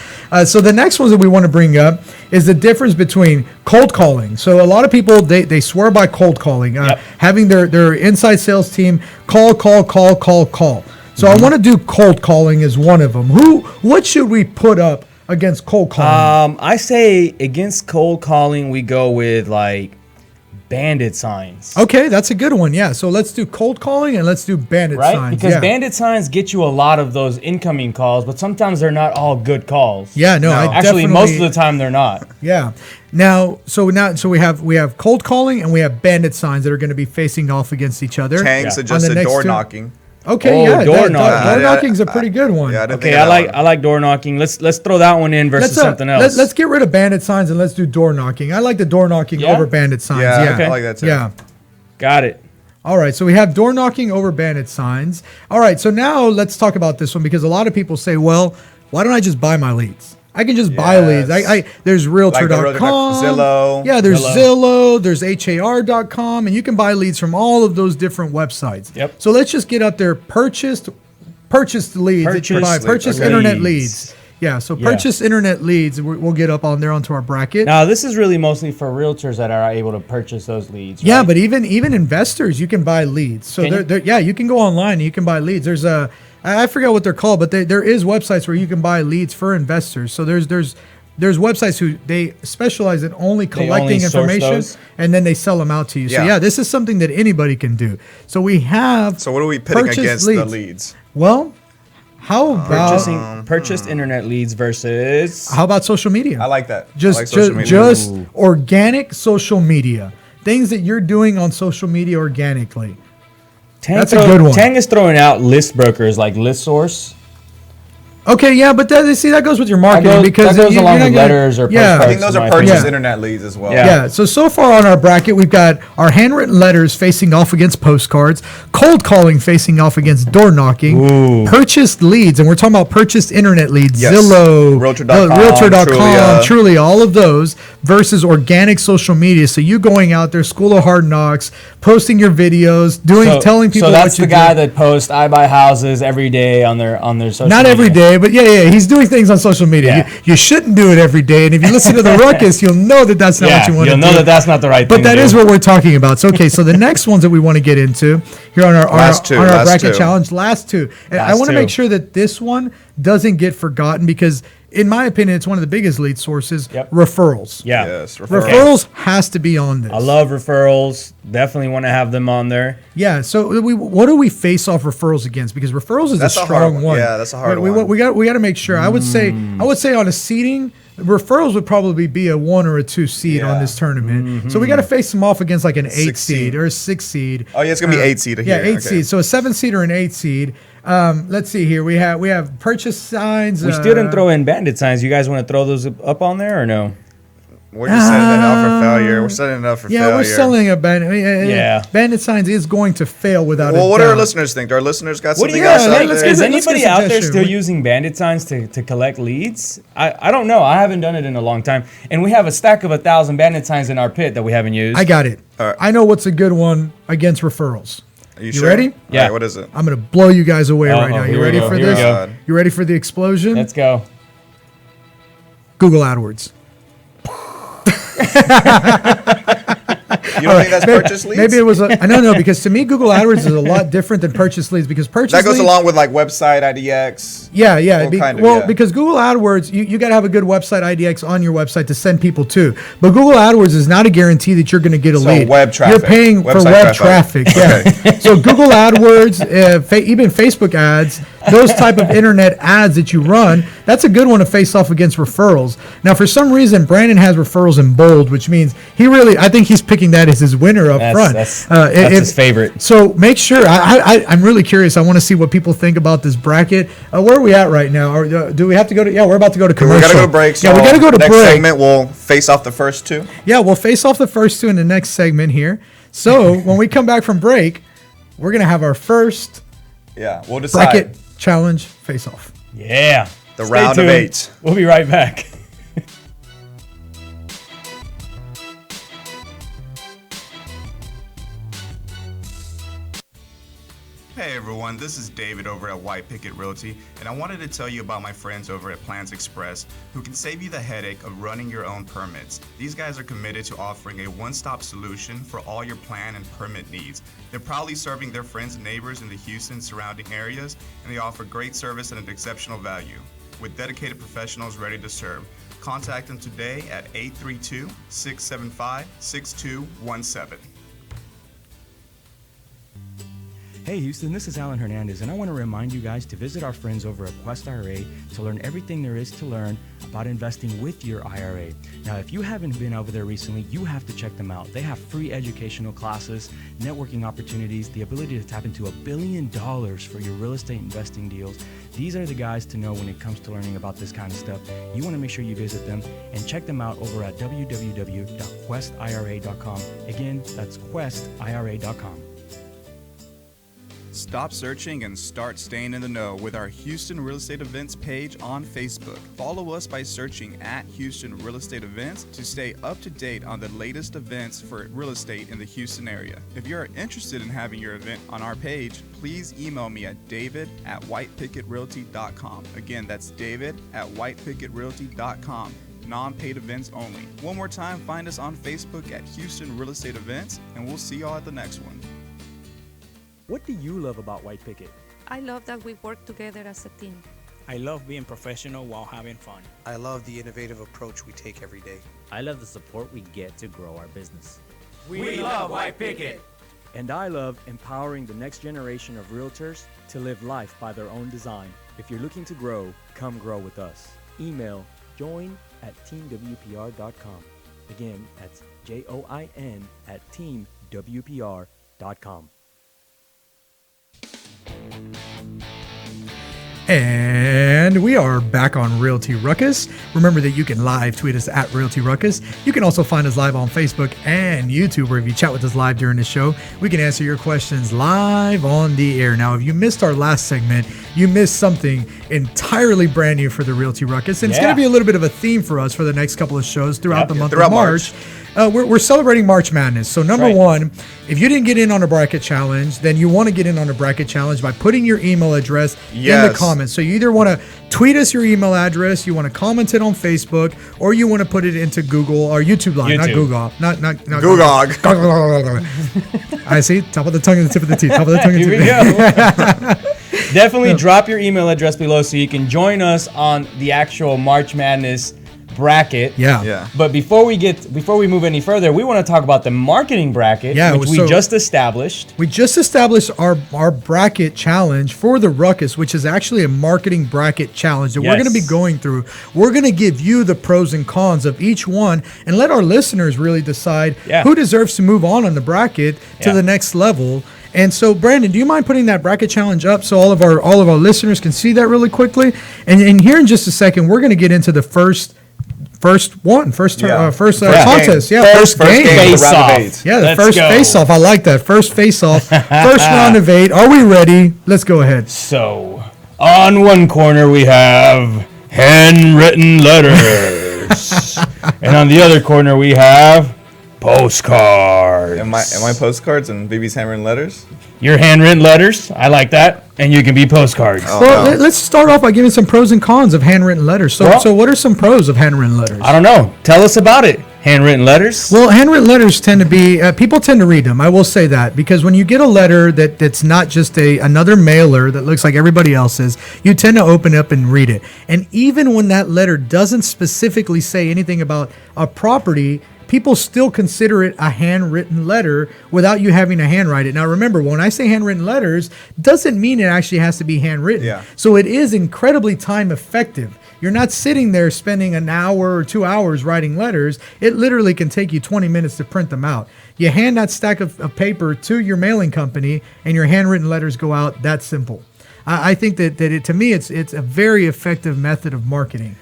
So the next ones that we want to bring up is the difference between cold calling. So a lot of people, they swear by cold calling, having their inside sales team call. So I want to do cold calling as one of them. What should we put up against cold calling?
I say against cold calling, we go with like bandit signs.
Okay, that's a good one. Yeah. So let's do cold calling and let's do bandit
Right?
signs.
Because
yeah.
bandit signs get you a lot of those incoming calls, but sometimes they're not all good calls.
Yeah, no, I
actually, most of
definitely-
the time they're not.
Yeah. Now we have cold calling and we have bandit signs that are going to be facing off against each other.
Chang
On the
suggested
next
door
two-
knocking.
Okay,
Oh,
yeah,
door
door
knocking.
knocking's a pretty good one.
Yeah, I didn't
Okay,
think of that
I
one.
like door knocking. Let's throw that one in versus something else.
Let's get rid of bandit signs and let's do door knocking. I like the door knocking
Yeah?
over bandit signs.
Yeah,
Yeah,
Okay.
I like that too.
yeah.
Got it.
All right, so we have door knocking over bandit signs. All right, so now let's talk about this one because a lot of people say, well, why don't I just buy my leads? I can just buy leads. There's Realtor.com,
Zillow.
Yeah, there's Zillow, there's HAR.com, and you can buy leads from all of those different websites.
Yep.
So let's just get up there purchased leads. that you buy. Purchased internet leads. Yeah, so purchase internet leads. We'll get up on there onto our bracket.
Now, this is really mostly for realtors that are able to purchase those leads.
Yeah,
right?
but even investors, you can buy leads. So you can go online and you can buy leads. There's I forget what they're called, but there is websites where you can buy leads for investors. So there's websites who they specialize in only collecting
source
information
those?
and then they sell them out to you. So
Yeah.
yeah, this is something that anybody can do. So we have.
So what are we pitting
purchased
against the leads?
Well, how about
purchased internet leads versus.
how about social media?
I like that.
Just
I like social media.
just organic social media. Things that you're doing on social media organically. That's a good one.
Tang is throwing out list brokers like ListSource.
Okay, yeah, but that goes with your marketing because
that goes
you're
along
not
with
gonna-
letters or
yeah.
I think those are
my
purchased
opinion.
internet leads as well.
Yeah.
Yeah, so far on our bracket, we've got our handwritten letters facing off against postcards, cold calling facing off against door knocking, purchased leads, and we're talking about purchased internet leads,
Yes.
Zillow,
Realtor.com,
Trulia, all of those, versus organic social media. So you going out there, School of Hard Knocks, posting your videos, telling people
So that's
what you
the guy
do.
that posts "I buy houses" every day on their social.
Not
media.
every day, but yeah, he's doing things on social media.
Yeah.
You shouldn't do it every day, and if you listen to the Ruckus, you'll know that that's not what you want to do.
You'll know that that's not the right
But
thing.
that
to
is
do.
what we're talking about. So, okay, so the next ones that we want to get into here on our
Last two.
bracket challenge, last two. And I
Last
want to
two.
make sure that this one doesn't get forgotten because, in my opinion, it's one of the biggest lead sources.
Yep.
Referrals.
Yeah.
Yes.
Referrals has to be on this.
I love referrals. Definitely want to have them on there.
Yeah. So what do we face off referrals against? Because referrals is
That's
a
a
strong
hard one.
one.
Yeah, that's a hard
we,
one.
We got to make sure. I would say on a seeding, referrals would probably be a 1 or a 2 seed on
Yeah.
this tournament. So we got to face them off against like an 8 seed
seed.
or a 6 seed.
Oh yeah, it's gonna be 8 seed
Yeah,
here.
8
Okay.
seed. So a 7 seed or an 8 seed. Let's see here. We have purchase signs.
We still didn't throw in bandit signs. You guys want to throw those up on there or no?
We're just setting it up for failure. We're setting it up for failure.
we're selling a bandit.
Yeah.
Bandit signs is going to fail without
Well,
a
what do our
doubt.
listeners think? Do our listeners got
What do
something
you
else
guys
out
think?
let's
there?
get
Is
it- let's
anybody
get a
out there
suggestion.
still using bandit signs to collect leads? I don't know. I haven't done it in a long time. And we have a stack of 1,000 bandit signs in our pit that we haven't used.
I got it.
All right.
I know what's a good one against referrals.
Are you
You
sure?
ready?
All
Yeah.
right, what is it?
I'm gonna blow you guys away right now.
here
You
we
ready
go,
for
here we
this?
go.
You ready for the explosion?
Let's go.
Google AdWords.
You don't think that's purchase leads?
Maybe it was. I don't know because to me, Google AdWords is a lot different than purchase leads because purchase
that goes
leads,
along with like website IDX.
Yeah, yeah.
What kind of,
well,
yeah.
because Google AdWords, you got to have a good website IDX on your website to send people to. But Google AdWords is not a guarantee that you're going to get a
So
lead.
web traffic.
You're paying for
Website
web
traffic.
traffic. Yeah. So Google AdWords, even Facebook ads, those type of internet ads that you run, that's a good one to face off against referrals. Now, for some reason, Brandon has referrals in bold, which means I think he's picking that as his winner up front.
That's his favorite.
So make sure. I'm really curious. I want to see what people think about this bracket. Where are we at right now? Or do we have to go to? Yeah, we're about to go to commercial.
We gotta go to break. So
yeah, we gotta go to
next
break.
segment, we'll face off the first two.
Yeah, we'll face off the first two in the next segment here. So when we come back from break, we're gonna have our first
Yeah, we'll decide.
bracket challenge face off.
Yeah.
The
Stay
round of
tuned.
8.
We'll be right back.
Hey everyone, this is David over at White Picket Realty, and I wanted to tell you about my friends over at Plans Express who can save you the headache of running your own permits. These guys are committed to offering a one-stop solution for all your plan and permit needs. They're proudly serving their friends and neighbors in the Houston surrounding areas, and they offer great service at an exceptional value. With dedicated professionals ready to serve, Contact them today at 832-675-6217.
Hey Houston, this is Alan Hernandez, and I want to remind you guys to visit our friends over at Quest IRA to learn everything there is to learn about investing with your IRA. Now, if you haven't been over there recently, you have to check them out. They have free educational classes, networking opportunities, the ability to tap into $1 billion for your real estate investing deals. These are the guys to know when it comes to learning about this kind of stuff. You want to make sure you visit them and check them out over at www.questira.com. Again, that's questira.com.
Stop searching and start staying in the know with our Houston Real Estate Events page on Facebook. Follow us by searching at Houston Real Estate Events to stay up to date on the latest events for real estate in the Houston area. If you are interested in having your event on our page, please email me at david@whitepickettrealty.com. Again, that's david@whitepickettrealty.com. Non-paid events only. One more time, find us on Facebook at Houston Real Estate Events, and we'll see y'all at the next one.
What do you love about White Picket?
I love that we work together as a team.
I love being professional while having fun.
I love the innovative approach we take every day.
I love the support we get to grow our business.
We love White Picket.
And I love empowering the next generation of realtors to live life by their own design. If you're looking to grow, come grow with us. Email join@teamwpr.com. Again, that's join@teamwpr.com.
And we are back on Realty Ruckus. Remember that you can live tweet us at Realty Ruckus. You can also find us live on Facebook and YouTube, where if you chat with us live during the show, we can answer your questions live on the air. Now, if you missed our last segment, you missed something entirely brand new for the Realty Ruckus. And it's going to be a little bit of a theme for us for the next couple of shows throughout the month of March. We're celebrating March Madness. So number one, if you didn't get in on a bracket challenge, then you want to get in on a bracket challenge by putting your email address in the comments. So you either want to tweet us your email address, you want to comment it on Facebook, or you want to put it into Google or YouTube Live, not Google. Not
Google.
I see. Top of the tongue and the tip of the teeth. Top of the tongue and
Here
tip
we
of the
go. Definitely drop your email address below so you can join us on the actual March Madness bracket.
Yeah.
But before we move any further, we want to talk about the marketing bracket, which we just established.
We just established our bracket challenge for the Ruckus, which is actually a marketing bracket challenge that we're going to be going through. We're going to give you the pros and cons of each one and let our listeners really decide who deserves to move on the bracket to the next level. And so, Brandon, do you mind putting that bracket challenge up so all of our listeners can see that really quickly? And here in just a second, we're going to get into the first contest.
First
First
game. Face-off.
Yeah, the first face-off. I like that. First face-off. First round of 8. Are we ready? Let's go ahead.
So, on one corner we have handwritten letters. And on the other corner we have postcards.
Am I postcards and BB's handwritten letters?
Your handwritten letters. I like that. And you can be postcards.
Let's start off by giving some pros and cons of handwritten letters. So what are some pros of handwritten letters?
I don't know. Tell us about it. Handwritten letters?
Well, handwritten letters tend to be, people tend to read them. I will say that. Because when you get a letter that's not just another mailer that looks like everybody else's, you tend to open up and read it. And even when that letter doesn't specifically say anything about a property, people still consider it a handwritten letter without you having to handwrite it. Now, remember, when I say handwritten letters, doesn't mean it actually has to be handwritten.
Yeah.
So it is incredibly time effective. You're not sitting there spending an hour or 2 hours writing letters. It literally can take you 20 minutes to print them out. You hand that stack of paper to your mailing company and your handwritten letters go out. That's simple. I think that to me, it's a very effective method of marketing.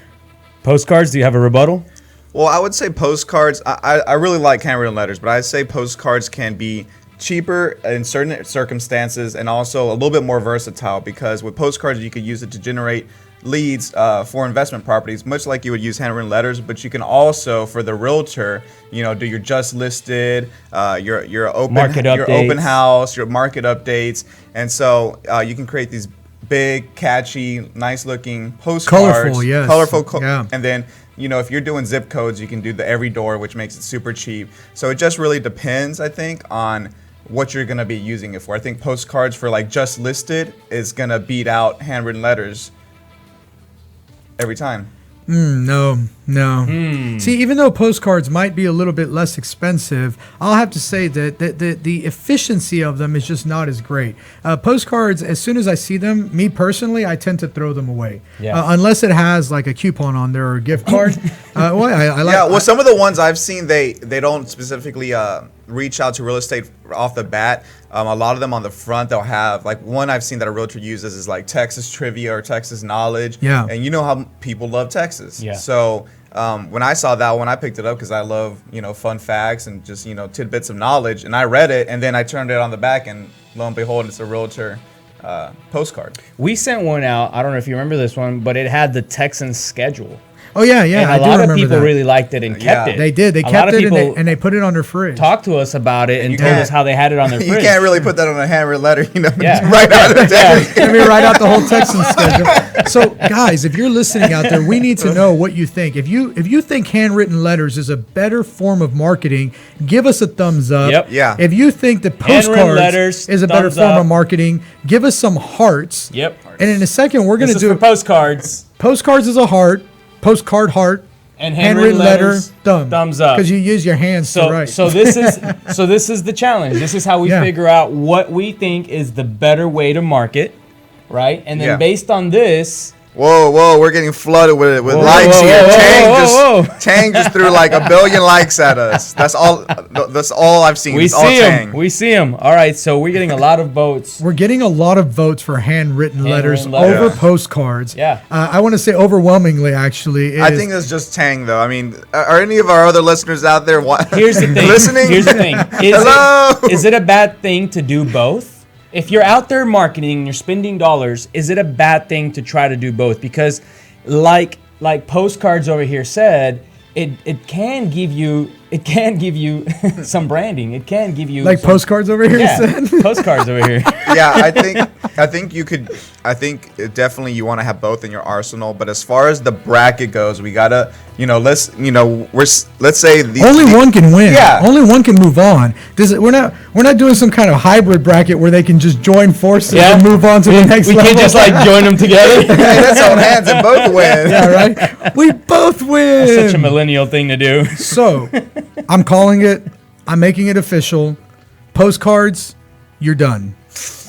Postcards, do you have a rebuttal?
Well, I would say postcards. I really like handwritten letters, but I'd say postcards can be cheaper in certain circumstances and also a little bit more versatile, because with postcards you could use it to generate leads for investment properties, much like you would use handwritten letters. But you can also, for the realtor, do your just listed, your open house, your market updates, and so you can create these big, catchy, nice looking postcards, colorful, and then if you're doing zip codes, you can do the every door, which makes it super cheap. So it just really depends, I think, on what you're going to be using it for. I think postcards for like just listed is going to beat out handwritten letters every time.
No, No. See, even though postcards might be a little bit less expensive, I'll have to say that the efficiency of them is just not as great. Postcards, as soon as I see them, me personally, I tend to throw them away. Unless it has like a coupon on there or a gift card. I like,
some of the ones I've seen, they don't specifically reach out to real estate off the bat. A lot of them on the front, they'll have, like, one I've seen that a realtor uses is like Texas trivia or Texas knowledge.
Yeah.
And you know how people love Texas.
Yeah.
So when I saw that one, I picked it up because I love, fun facts and just, tidbits of knowledge. And I read it, and then I turned it on the back, and lo and behold, it's a realtor postcard.
We sent one out. I don't know if you remember this one, but it had the Texans schedule.
Oh, yeah.
And
I
a
do
lot of
remember
people
that.
really liked it and kept it.
They did. They kept it, and they put it on their fridge.
Talked to us about it and told us how they had it on their fridge.
You can't really put that on a handwritten letter,
Yeah.
right out of the text.
Let me write out the whole Texans schedule. So, guys, if you're listening out there, we need to know what you think. If you think handwritten letters is a better form of marketing, give us a thumbs up.
Yep.
Yeah.
If you think that postcards
letters,
is a better
thumbs
form
up.
of marketing, give us some hearts.
Yep.
And in a second, we're going to
This
do
is for postcards.
postcards is a heart, postcard heart,
And handwritten letters, thumbs up.
Because you use your hands to write.
So this is the challenge. This is how we figure out what we think is the better way to market, right? And then based on this.
Whoa, we're getting flooded with likes here. Tang just threw like 1 billion likes at us. That's all I've seen.
We see them. All right, so we're getting a lot of votes.
We're getting a lot of votes for handwritten letters over postcards.
Yeah.
I want to say overwhelmingly, actually.
I think it's just Tang, though. I mean, are any of our other listeners out there
Here's the thing.
listening?
Here's the thing.
Hello?
Is it a bad thing to do both? If you're out there marketing and you're spending dollars, is it a bad thing to try to do both? Because like postcards over here said, it can give you some branding. It can give you
postcards over here said.
Postcards over here.
Yeah, I think you could. I think definitely you want to have both in your arsenal. But as far as the bracket goes, we gotta, let's say
only one can win.
Yeah,
only one can move on. We're not doing some kind of hybrid bracket where they can just join forces and move on to the next level.
We can't just join them together.
Hey, let's hold hands and both win.
Yeah, right. We both win.
That's such a millennial thing to do.
So, I'm calling it. I'm making it official. Postcards, you're done.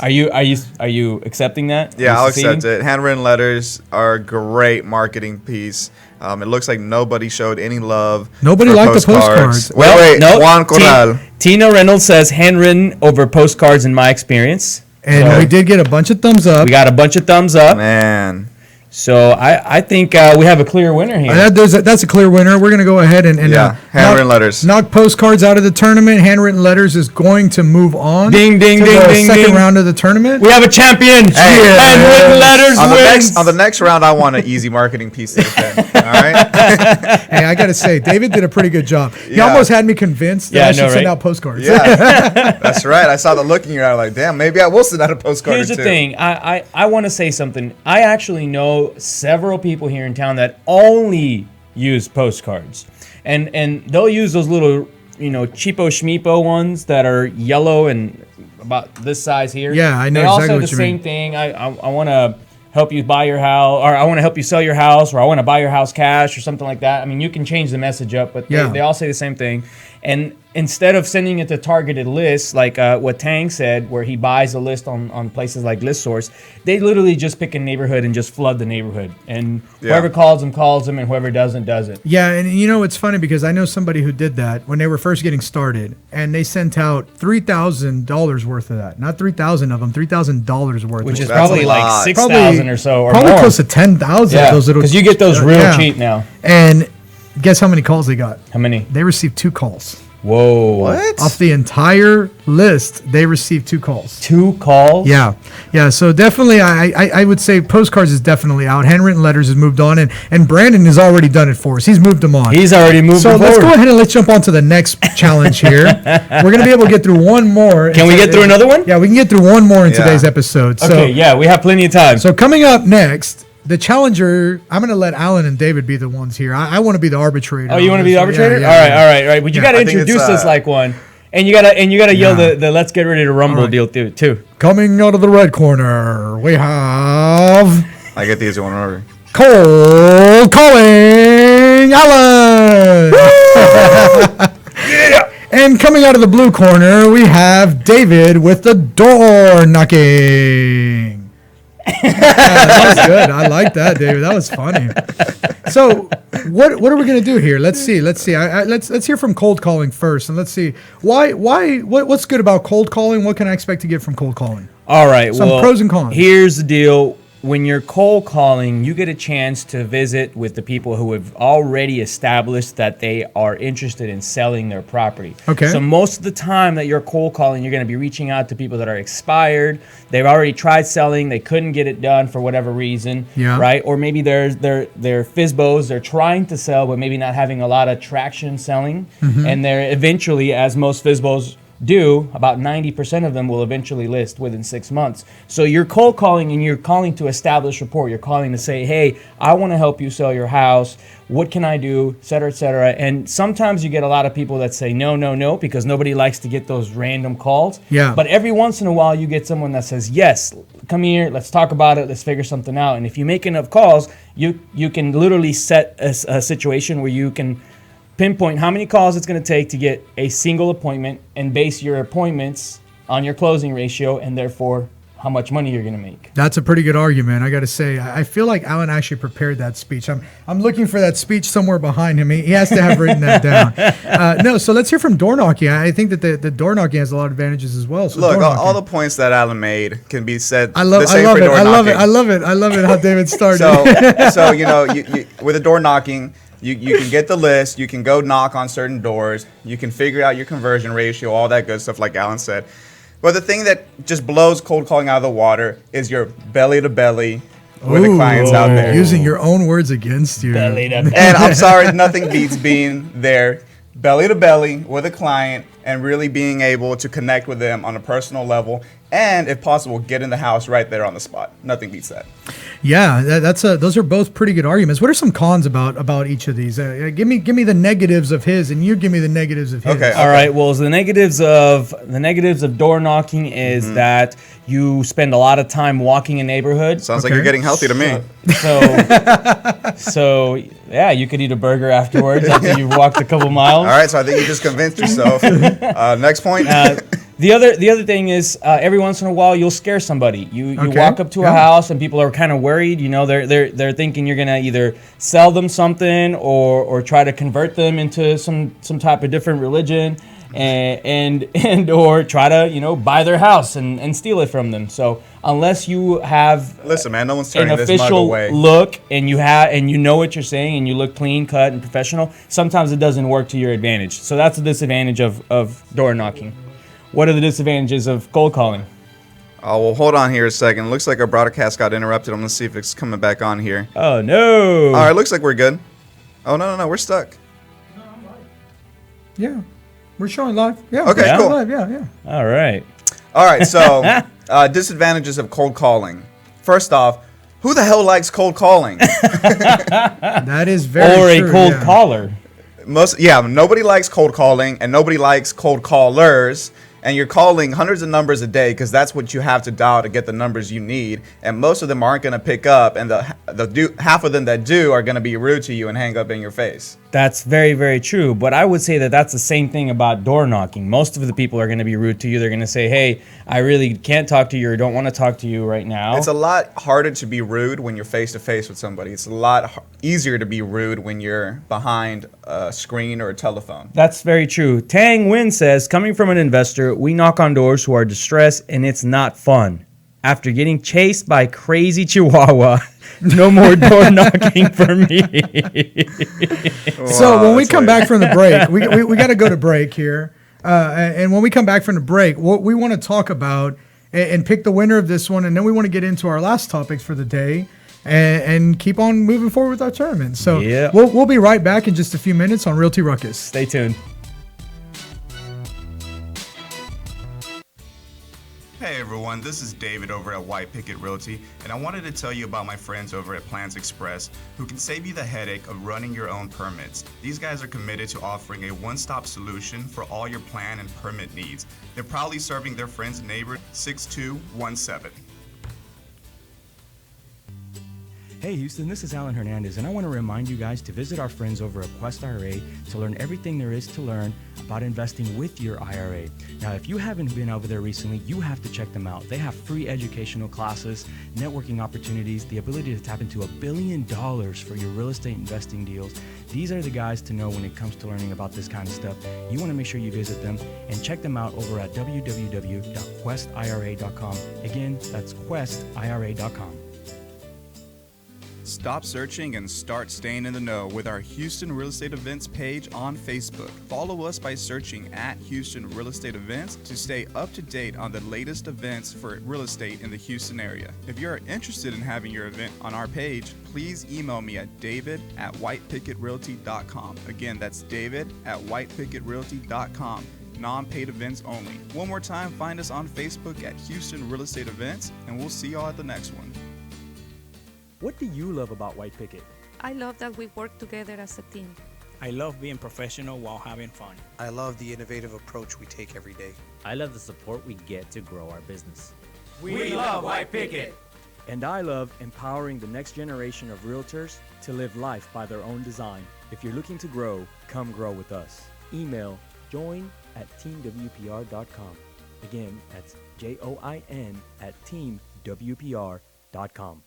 Are you accepting that?
Yeah, I'll accept it. Handwritten letters are a great marketing piece. It looks like nobody showed any love.
Nobody liked the postcards.
Wait,
no,
Juan Corral.
Tina Reynolds says handwritten over postcards in my experience.
And we did get a bunch of thumbs up.
We got a bunch of thumbs up.
Man.
So I think we have a clear winner here.
That's a clear winner. We're going to go ahead and
handwritten letters.
Knock postcards out of the tournament. Handwritten letters is going to move on.
Ding, ding,
to
ding,
the
ding,
second
ding.
round of the tournament.
We have a champion.
Hey,
handwritten letters wins.
On the next round, I want an easy marketing piece to defend. All right.
Hey, I got to say, David did a pretty good job. He almost had me convinced that I should send out postcards.
Yeah, that's right. I saw the look in your eye, like, damn, maybe I will send out a postcard.
Here's the thing. I want to say something. I actually know several people here in town that only use postcards, and they'll use those little cheapo schmeepo ones that are yellow and about this size here.
Yeah, I know
they
exactly
also have
what
the
you
same
mean.
thing. I want to help you buy your house, or I want to help you sell your house, or I want to buy your house cash, or something like that. I mean, you can change the message up, but they all say the same thing. And instead of sending it to targeted lists, like what Tang said, where he buys a list on places like ListSource, they literally just pick a neighborhood and just flood the neighborhood. And whoever calls them, and whoever doesn't.
Yeah, and it's funny because I know somebody who did that when they were first getting started, and they sent out $3,000 worth of that. Not 3,000 of them, $3,000 worth.
Which is probably like 6,000 or so, or
probably
more.
Close to 10,000.
Yeah,
those little,
because you get those real cheap now.
And guess how many calls they got?
How many?
They received 2 calls.
Whoa.
What?
Off the entire list, they received 2 calls.
2 calls?
Yeah. So definitely, I would say postcards is definitely out. Handwritten letters has moved on, and Brandon has already done it for us. He's moved them on.
He's already moved them
So let's
forward.
go ahead and let's jump on to the next challenge here. We're going to be able to get through one more.
Can we get through another one?
Yeah, we can get through one more in today's episode. So,
Okay, yeah, we have plenty of time.
So coming up next, the challenger, I'm going to let Alan and David be the ones here. I want to be the arbitrator.
Oh, you want to be the arbitrator?
Yeah.
All right. Well, you got to introduce us like one. And you gotta yell the let's get ready to rumble deal too.
Coming out of the red corner, we have
I get the easy one over.
Cole calling morning, Alan. Yeah. And coming out of the blue corner, we have David with the door knocking. That was good. I like that, David. That was funny. So, what are we gonna do here? Let's see. Let's hear from cold calling first, and let's see what's good about cold calling. What can I expect to get from cold calling?
All right.
Some pros and cons.
Here's the deal. When you're cold calling, you get a chance to visit with the people who have already established that they are interested in selling their property.
Okay.
So most of the time that you're cold calling, you're going to be reaching out to people that are expired. They've already tried selling. They couldn't get it done for whatever reason.
Yeah.
Right? Or maybe they're FISBOs. They're trying to sell, but maybe not having a lot of traction selling.
Mm-hmm.
And they're eventually, as most FISBOs do, about 90% of them will eventually list within 6 months. So you're cold calling and you're calling to establish rapport. You're calling to say, hey, I want to help you sell your house. What can I do? Et cetera, et cetera. And sometimes you get a lot of people that say no, no, no, because nobody likes to get those random calls.
Yeah.
But every once in a while you get someone that says, yes, come here, let's talk about it, let's figure something out. And if you make enough calls, you can literally set a situation where you can pinpoint how many calls it's going to take to get a single appointment and base your appointments on your closing ratio and therefore how much money you're going to make.
That's a pretty good argument, I got to say. I feel like Alan actually prepared that speech. I'm looking for that speech somewhere behind him. He has to have written that down. No, so let's hear from door knocking. I think that the door knocking has a lot of advantages as well. So
look, all the points that Alan made can be said.
I love it. I love it how David started.
So you with the door knocking, you can get the list, you can go knock on certain doors, you can figure out your conversion ratio, all that good stuff like Alan said. But the thing that just blows cold calling out of the water is your belly to belly with the clients out there.
Using your own words against you.
Belly to belly.
And I'm sorry, nothing beats being there belly to belly with a client and really being able to connect with them on a personal level and, if possible, get in the house right there on the spot. Nothing beats that.
Yeah, those are both pretty good arguments. What are some cons about each of these? Give me the negatives of his, and you give me the negatives of his.
Okay.
All right. Well, the negatives of door knocking is that you spend a lot of time walking a neighborhood.
Sounds like you're getting healthy to me.
So yeah, you could eat a burger afterwards after you've walked a couple miles.
All right. So I think you just convinced yourself. Next point.
The other thing is every once in a while you'll scare somebody. You walk up to a house and people are kind of worried. You know, they're thinking you're gonna either sell them something or try to convert them into some type of different religion and or try to buy their house and steal it from them. So unless you have
listen, man, no one's
an
turning this mug
official
away.
look and you know what you're saying and you look clean cut and professional, sometimes it doesn't work to your advantage. So that's a disadvantage of door knocking. What are the disadvantages of cold calling?
Oh, well, hold on here a second. Looks like our broadcast got interrupted. I'm going to see if it's coming back on here.
Oh, no.
All right, looks like we're good. Oh, no, we're stuck.
Yeah, we're showing live. Yeah.
Okay, cool.
Live. Yeah.
All right.
All right, so disadvantages of cold calling. First off, who the hell likes cold calling?
That is very true.
Or a cold caller.
Nobody likes cold calling, and nobody likes cold callers. And you're calling hundreds of numbers a day because that's what you have to dial to get the numbers you need. And most of them aren't going to pick up, and half of them that do are going to be rude to you and hang up in your face.
That's very, very true. But I would say that that's the same thing about door knocking. Most of the people are going to be rude to you. They're going to say, hey, I really can't talk to you or don't want to talk to you right now.
It's a lot harder to be rude when you're face-to-face with somebody. It's a lot easier to be rude when you're behind a screen or a telephone.
That's very true. Tang Win says, coming from an investor, we knock on doors who are distressed and it's not fun. After getting chased by crazy chihuahua, no more door knocking for me.
So when we come back from the break, we got to go to break here. And when we come back from the break, what we want to talk about and pick the winner of this one, and then we want to get into our last topics for the day and keep on moving forward with our tournament. So we'll be right back in just a few minutes on Realty Ruckus.
Stay tuned.
Hey everyone, this is David over at White Picket Realty, and I wanted to tell you about my friends over at Plans Express who can save you the headache of running your own permits. These guys are committed to offering a one-stop solution for all your plan and permit needs. They're proudly serving their friends and neighbors 6217.
Hey Houston, this is Alan Hernandez, and I want to remind you guys to visit our friends over at Quest IRA to learn everything there is to learn about investing with your IRA. Now, if you haven't been over there recently, you have to check them out. They have free educational classes, networking opportunities, the ability to tap into $1 billion for your real estate investing deals. These are the guys to know when it comes to learning about this kind of stuff. You want to make sure you visit them and check them out over at www.questira.com. Again, that's questira.com.
Stop searching and start staying in the know with our Houston Real Estate Events page on Facebook. Follow us by searching at Houston Real Estate Events to stay up to date on the latest events for real estate in the Houston area. If you're interested in having your event on our page, please email me at david@whitepicketrealty.com. Again, that's david@whitepicketrealty.com. Non-paid events only. One more time, find us on Facebook at Houston Real Estate Events, and we'll see y'all at the next one.
What do you love about White Picket?
I love that we work together as a team.
I love being professional while having fun.
I love the innovative approach we take every day.
I love the support we get to grow our business.
We love White Picket.
And I love empowering the next generation of realtors to live life by their own design. If you're looking to grow, come grow with us. Email join@teamwpr.com. Again, that's join@teamwpr.com.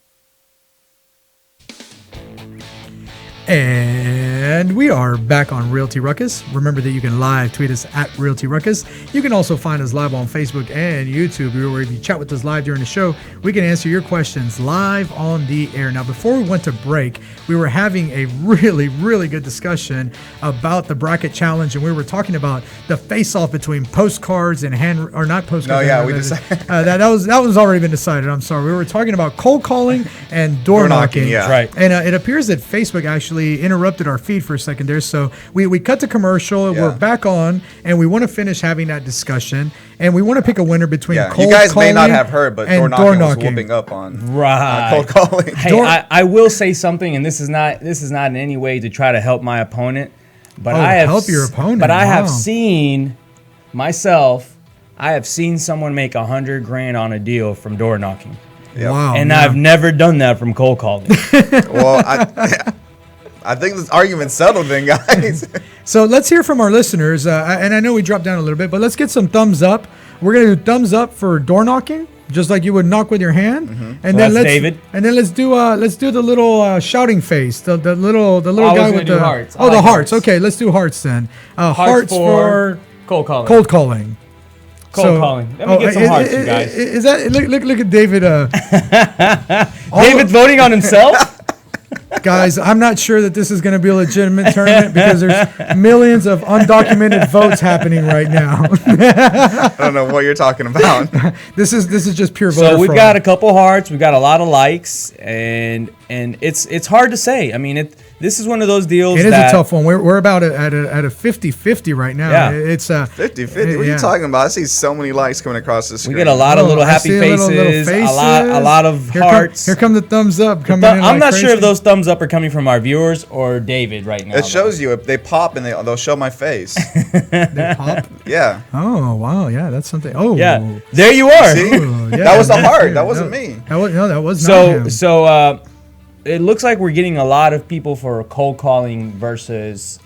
And we are back on Realty Ruckus. Remember that you can live tweet us at Realty Ruckus. You can also find us live on Facebook and YouTube, where if you chat with us live during the show, we can answer your questions live on the air. Now, before we went to break, we were having a really, really good discussion about the bracket challenge, and we were talking about the face-off between postcards and not postcards.
No, yeah, we decided.
that was already been decided. I'm sorry. We were talking about cold calling and door knocking.
Yeah.
Right.
And it appears that Facebook actually interrupted our feed for a second there. So we cut the commercial.
Yeah.
We're back on, and we want to finish having that discussion. And we want to pick a winner between cold calling.
You guys may not have heard, but
and
door knocking was whooping up on
Right.
cold calling.
Hey, I will say something, and this is not in any way to try to help my opponent, but I have
help your opponent.
But I have
Wow.
seen myself. I have seen someone make $100,000 on a deal from door knocking.
Yep.
Wow.
And
yeah.
I've never done that from cold calling.
Well, I think this argument's settled then, guys.
So let's hear from our listeners. And I know we dropped down a little bit, but let's get some thumbs up. We're going to do thumbs up for door knocking, just like you would knock with your hand.
Mm-hmm.
And
So
then
that's David.
And then let's do the little shouting face, the little
I was
guy
gonna
with
do
the
hearts. I
Oh, the
like
hearts.
hearts.
Okay, let's do hearts then.
Hearts for cold calling.
Cold calling.
Cold calling. Let me get some hearts, you guys.
Is that look at David?
David's voting on himself.
Guys, I'm not sure that this is going to be a legitimate tournament because there's millions of undocumented votes happening right now.
I don't know what you're talking about.
This is just pure voter
So we've
fraud.
got a couple hearts, we've got a lot of likes, and it's hard to say. I mean, this is one of those deals.
It is a tough one. We're about at a 50-50 right now.
Yeah.
It's
50-50. What are
yeah.
you talking about? I see so many likes coming across the
We
screen.
get a lot of little
I
happy
see
faces,
little faces.
a lot of hearts.
Here come the thumbs up coming in.
I'm
like
not sure
crazy.
if those thumbs up are coming from our viewers or David right now.
It shows you if they pop and they'll show my face.
They pop.
Yeah.
Oh wow, yeah, that's something. Oh
Yeah, there you are.
See?
Oh, yeah,
That was the
that's
heart.
good.
That wasn't me.
That was not him.
So it looks like we're getting a lot of people for cold calling versus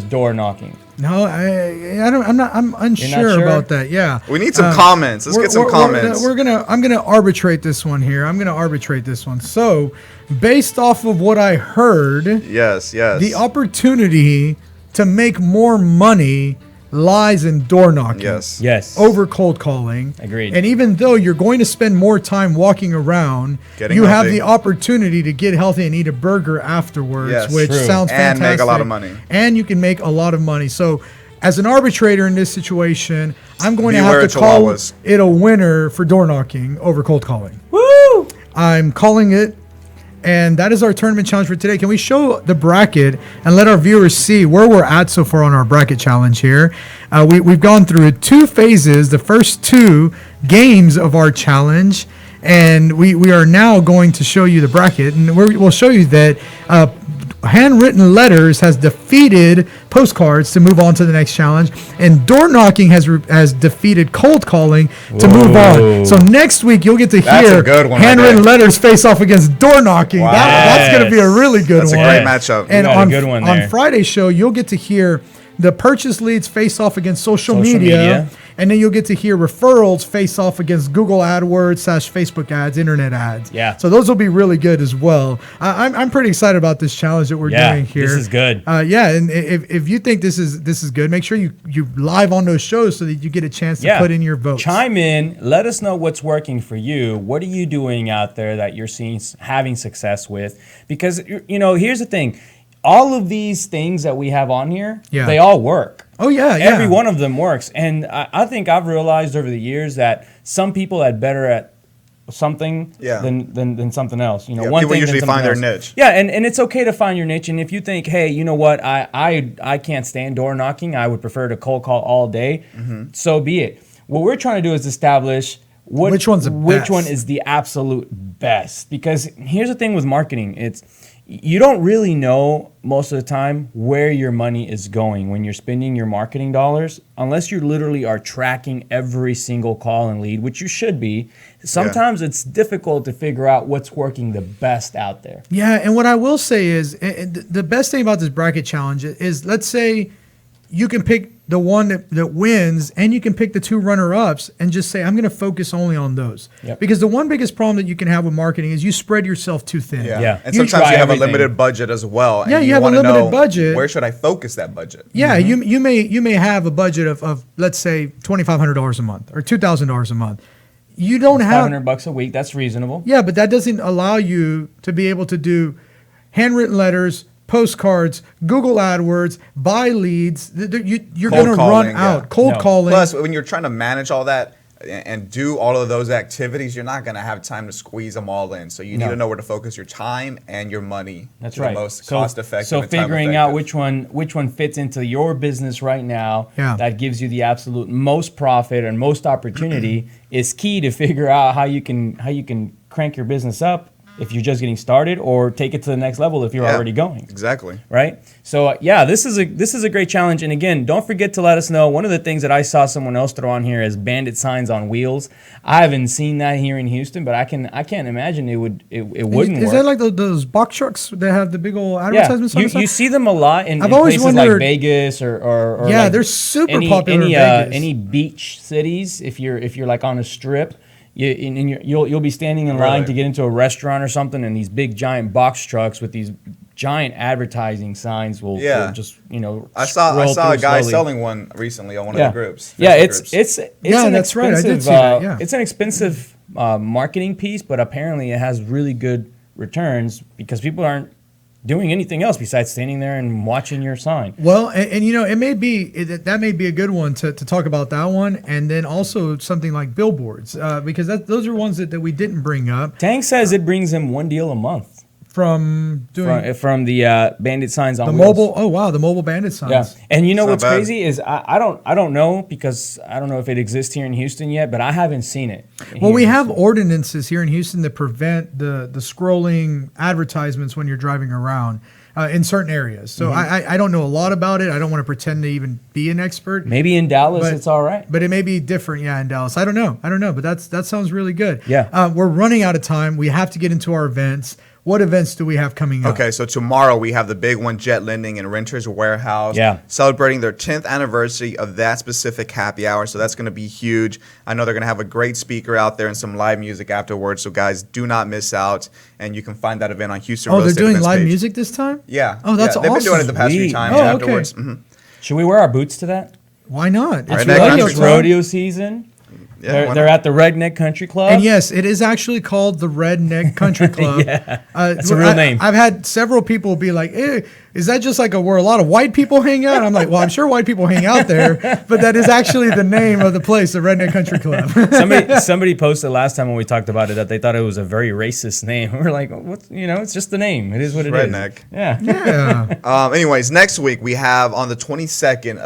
door knocking.
No, I'm unsure
sure?
about that. Yeah.
We need some comments. Let's get some comments.
I'm gonna arbitrate this one here. So, based off of what I heard,
Yes.
the opportunity to make more money lies in door knocking.
Yes.
Over cold calling.
Agreed.
And even though you're going to spend more time walking around,
Getting
you have
healthy.
the opportunity to get healthy and eat a burger afterwards,
Yes.
which
True.
sounds
And
fantastic.
make a lot of money.
And you can make a lot of money. So, as an arbitrator in this situation, I'm going to
Beware
have to call
chihuahuas.
it a winner for door knocking over cold calling.
Woo!
I'm calling it. And that is our tournament challenge for today. Can we show the bracket and let our viewers see where we're at so far on our bracket challenge here? We've gone through 2 phases, the first 2 games of our challenge. And we are now going to show you the bracket. And we'll show you that handwritten letters has defeated postcards to move on to the next challenge, and door knocking has defeated cold calling to move on. So next week you'll get to hear handwritten letters face off against door knocking. Wow. That's going to be a really good one.
That's a great matchup.
And on Friday's show, you'll get to hear the purchase leads face off against social media. And then you'll get to hear referrals face off against Google AdWords / Facebook ads, internet ads.
Yeah.
So those will be really good as well. I'm pretty excited about this challenge that we're doing here.
This is good.
And if you think this is good, make sure you live on those shows so that you get a chance to put in your votes.
Chime in. Let us know what's working for you. What are you doing out there that you're having success with? Because, here's the thing. All of these things that we have on here, they all work.
Oh, yeah.
Every one of them works. And I think I've realized over the years that some people are better at something than something else. One
people
thing
usually find their
else.
niche.
Yeah, and it's okay to find your niche. And if you think, hey, you know what, I can't stand door knocking, I would prefer to cold call all day, so be it. What we're trying to do is establish which one is the absolute best. Because here's the thing with marketing, you don't really know most of the time where your money is going when you're spending your marketing dollars, unless you literally are tracking every single call and lead, which you should be. Sometimes it's difficult to figure out what's working the best out there.
Yeah, and what I will say is the best thing about this bracket challenge is, let's say you can pick the one that wins, and you can pick the two runner-ups and just say, I'm going to focus only on those. Yep. Because the one biggest problem that you can have with marketing is you spread yourself too thin.
Yeah. And sometimes you have a limited budget as well.
Yeah,
and
you have a limited budget.
Where should I focus that budget?
Yeah, you may have a budget of let's say $2,500 a month or $2,000 a month. You don't have
$500 a week. That's reasonable.
Yeah, but that doesn't allow you to be able to do handwritten letters, postcards, Google AdWords, buy leads. You're going to run out. Cold calling.
Plus, when you're trying to manage all that and do all of those activities, you're not going to have time to squeeze them all in. So you need to know where to focus your time and your money.
That's
to
right.
The most cost-effective.
So figuring out which one fits into your business right now that gives you the absolute most profit and most opportunity is key to figure out how you can crank your business up if you're just getting started, or take it to the next level if you're already going.
Exactly.
Right? So this is a great challenge. And again, don't forget to let us know. One of the things that I saw someone else throw on here is bandit signs on wheels. I haven't seen that here in Houston, but I can't imagine it wouldn't work.
Is that like those box trucks that have the big old advertisements on the side?
You see them a lot in places like Vegas or
they're super popular in Vegas.
Any beach cities. If you're like on a strip. You'll be standing in line to get into a restaurant or something, and these big giant box trucks with these giant advertising signs will just
I saw a guy selling one recently on one of the groups.
It's an
that's right. I did see that.
It's an expensive marketing piece, but apparently it has really good returns because people aren't doing anything else besides standing there and watching your sign.
Well, and it may be that may be a good one to talk about that one, and then also something like billboards because those are ones that we didn't bring up.
Tank says it brings him one deal a month
from
the bandit signs on
the
wheels.
mobile. Oh wow, the mobile bandit signs.
Yeah, and what's crazy is I don't know because I don't know if it exists here in Houston yet, but I haven't seen it.
Well, we have ordinances here in Houston that prevent the scrolling advertisements when you're driving around in certain areas. So I don't know a lot about it. I don't want to pretend to even be an expert.
Maybe in Dallas it's all right,
but it may be different. Yeah, in Dallas, I don't know, but that sounds really good.
Yeah,
we're running out of time. We have to get into our events. What events do we have coming up?
Okay, so tomorrow we have the big one, Jet Lending and Renters Warehouse. Celebrating their 10th anniversary of that specific happy hour. So that's going to be huge. I know they're going to have a great speaker out there and some live music afterwards. So guys, do not miss out. And you can find that event on Houston Real Estate
they're doing
Events
live
page.
music this time?
Yeah.
Oh, that's awesome.
They've been doing it the past few times afterwards.
Okay.
Should we wear our boots to that?
Why not?
It's rodeo season. Yeah, they're at the Redneck Country Club.
And yes, it is actually called the Redneck Country Club.
It's a real name.
I've had several people be like, hey, is that just like where a lot of white people hang out? I'm like, well, I'm sure white people hang out there, but that is actually the name of the place, the Redneck Country Club.
somebody posted last time when we talked about it that they thought it was a very racist name. We're like, what? It's just the name. It is what it
Redneck.
is. Yeah.
Anyways, next week we have on the 22nd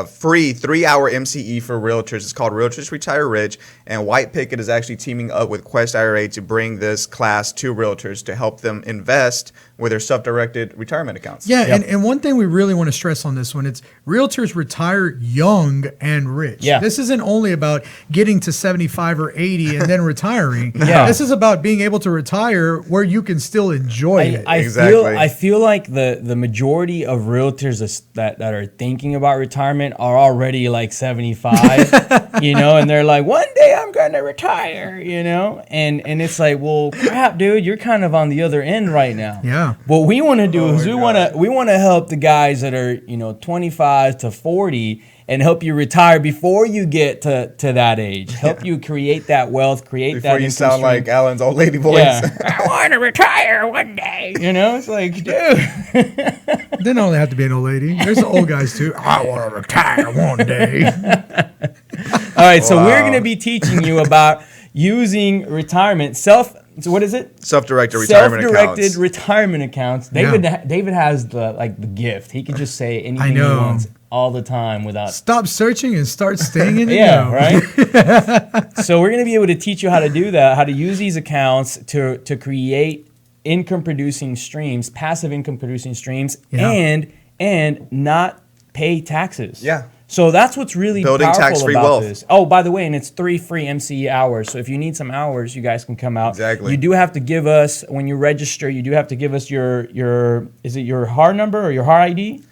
free 3-hour MCE for realtors. It's called Realtors Retire Rich, and White Picket is actually teaming up with Quest IRA to bring this class to realtors to help them invest with their self-directed retirement accounts.
Yeah, and one thing we really want to stress on this one, it's realtors retire young and rich.
Yeah.
This isn't only about getting to 75 or 80 and then retiring.
Yeah.
This is about being able to retire where you can still enjoy it.
I feel like the majority of realtors that are thinking about retirement are already like 75, you know, and they're like, one day I'm going to retire, you know, and it's like, well, crap, dude, you're kind of on the other end right now.
Yeah.
What we want to do is we want to help the guys that are, you know, 25 to 40 and help you retire before you get to that age. Help you create that wealth, create that
Before you sound like Alan's old lady voice.
Yeah. I want to retire one day. You know, it's like, dude.
Didn't only have to be an old lady. There's the old guys too. I want to retire one day.
All right, so we're going to be teaching you about using retirement So what is it?
Self-directed retirement accounts.
Self-directed retirement accounts. David has the gift. He can just say anything he wants all the time without.
Stop searching and start staying in the
know. Right? So we're going to be able to teach you how to do that, how to use these accounts to create income-producing streams, passive income-producing streams, and not pay taxes.
Yeah.
So that's what's really
building
powerful
tax-free
about
wealth.
this. Oh, by the way, and it's 3 free MCE hours. So if you need some hours, you guys can come out.
Exactly.
You do have to give us, when you register, you do have to give us your is it your HAR number or your HAR ID?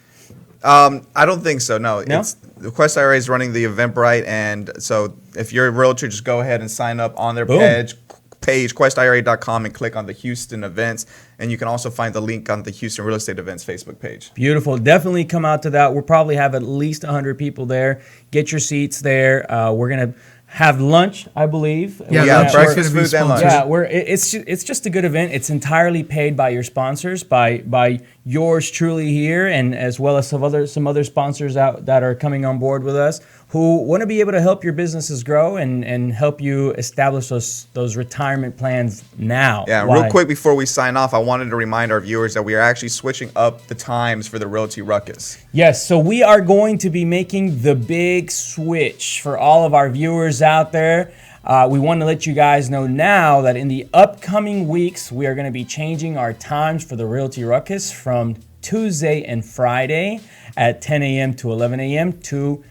I don't think so. No. It's the Quest IRA is running the Eventbrite, and so if you're a realtor, just go ahead and sign up on their page, questira.com, and click on the Houston events, and you can also find the link on the Houston Real Estate Events Facebook page.
Beautiful. Definitely come out to that. We'll probably have at least 100 people there. Get your seats there. We're going to have lunch, I believe.
Breakfast, food, and lunch.
Yeah, it's just a good event. It's entirely paid by your sponsors, by yours truly here, and as well as some other sponsors out that are coming on board with us, who want to be able to help your businesses grow and help you establish those retirement plans now.
Yeah, real quick before we sign off, I wanted to remind our viewers that we are actually switching up the times for the Realty Ruckus.
Yes, so we are going to be making the big switch for all of our viewers out there. We want to let you guys know now that in the upcoming weeks, we are going to be changing our times for the Realty Ruckus from Tuesday and Friday at 10 a.m. to 11 a.m. to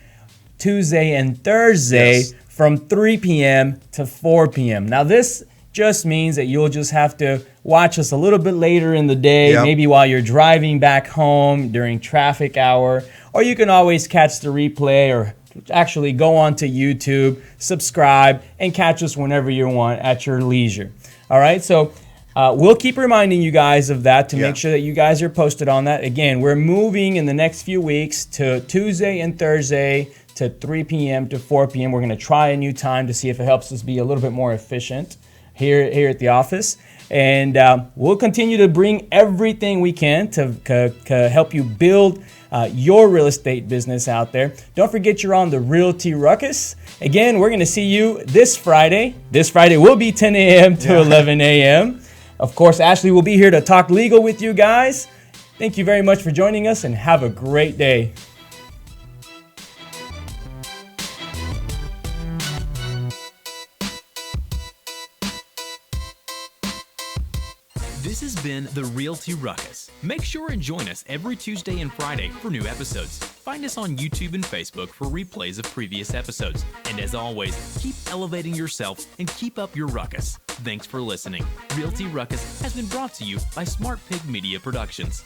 Tuesday and Thursday from 3 p.m. to 4 p.m. Now, this just means that you'll just have to watch us a little bit later in the day, maybe while you're driving back home during traffic hour, or you can always catch the replay or actually go on to YouTube, subscribe, and catch us whenever you want at your leisure. All right, so we'll keep reminding you guys of that to make sure that you guys are posted on that. Again, we're moving in the next few weeks to Tuesday and Thursday to 3 p.m. to 4 p.m. We're going to try a new time to see if it helps us be a little bit more efficient here at the office. And we'll continue to bring everything we can to help you build your real estate business out there. Don't forget you're on the Realty Ruckus. Again, we're going to see you this Friday. This Friday will be 10 a.m. to 11 a.m. Of course, Ashley will be here to talk legal with you guys. Thank you very much for joining us, and have a great day.
This has been the Realty Ruckus. Make sure and join us every Tuesday and Friday for new episodes. Find us on YouTube and Facebook for replays of previous episodes. And as always, keep elevating yourself and keep up your ruckus. Thanks for listening. Realty Ruckus has been brought to you by Smart Pig Media Productions.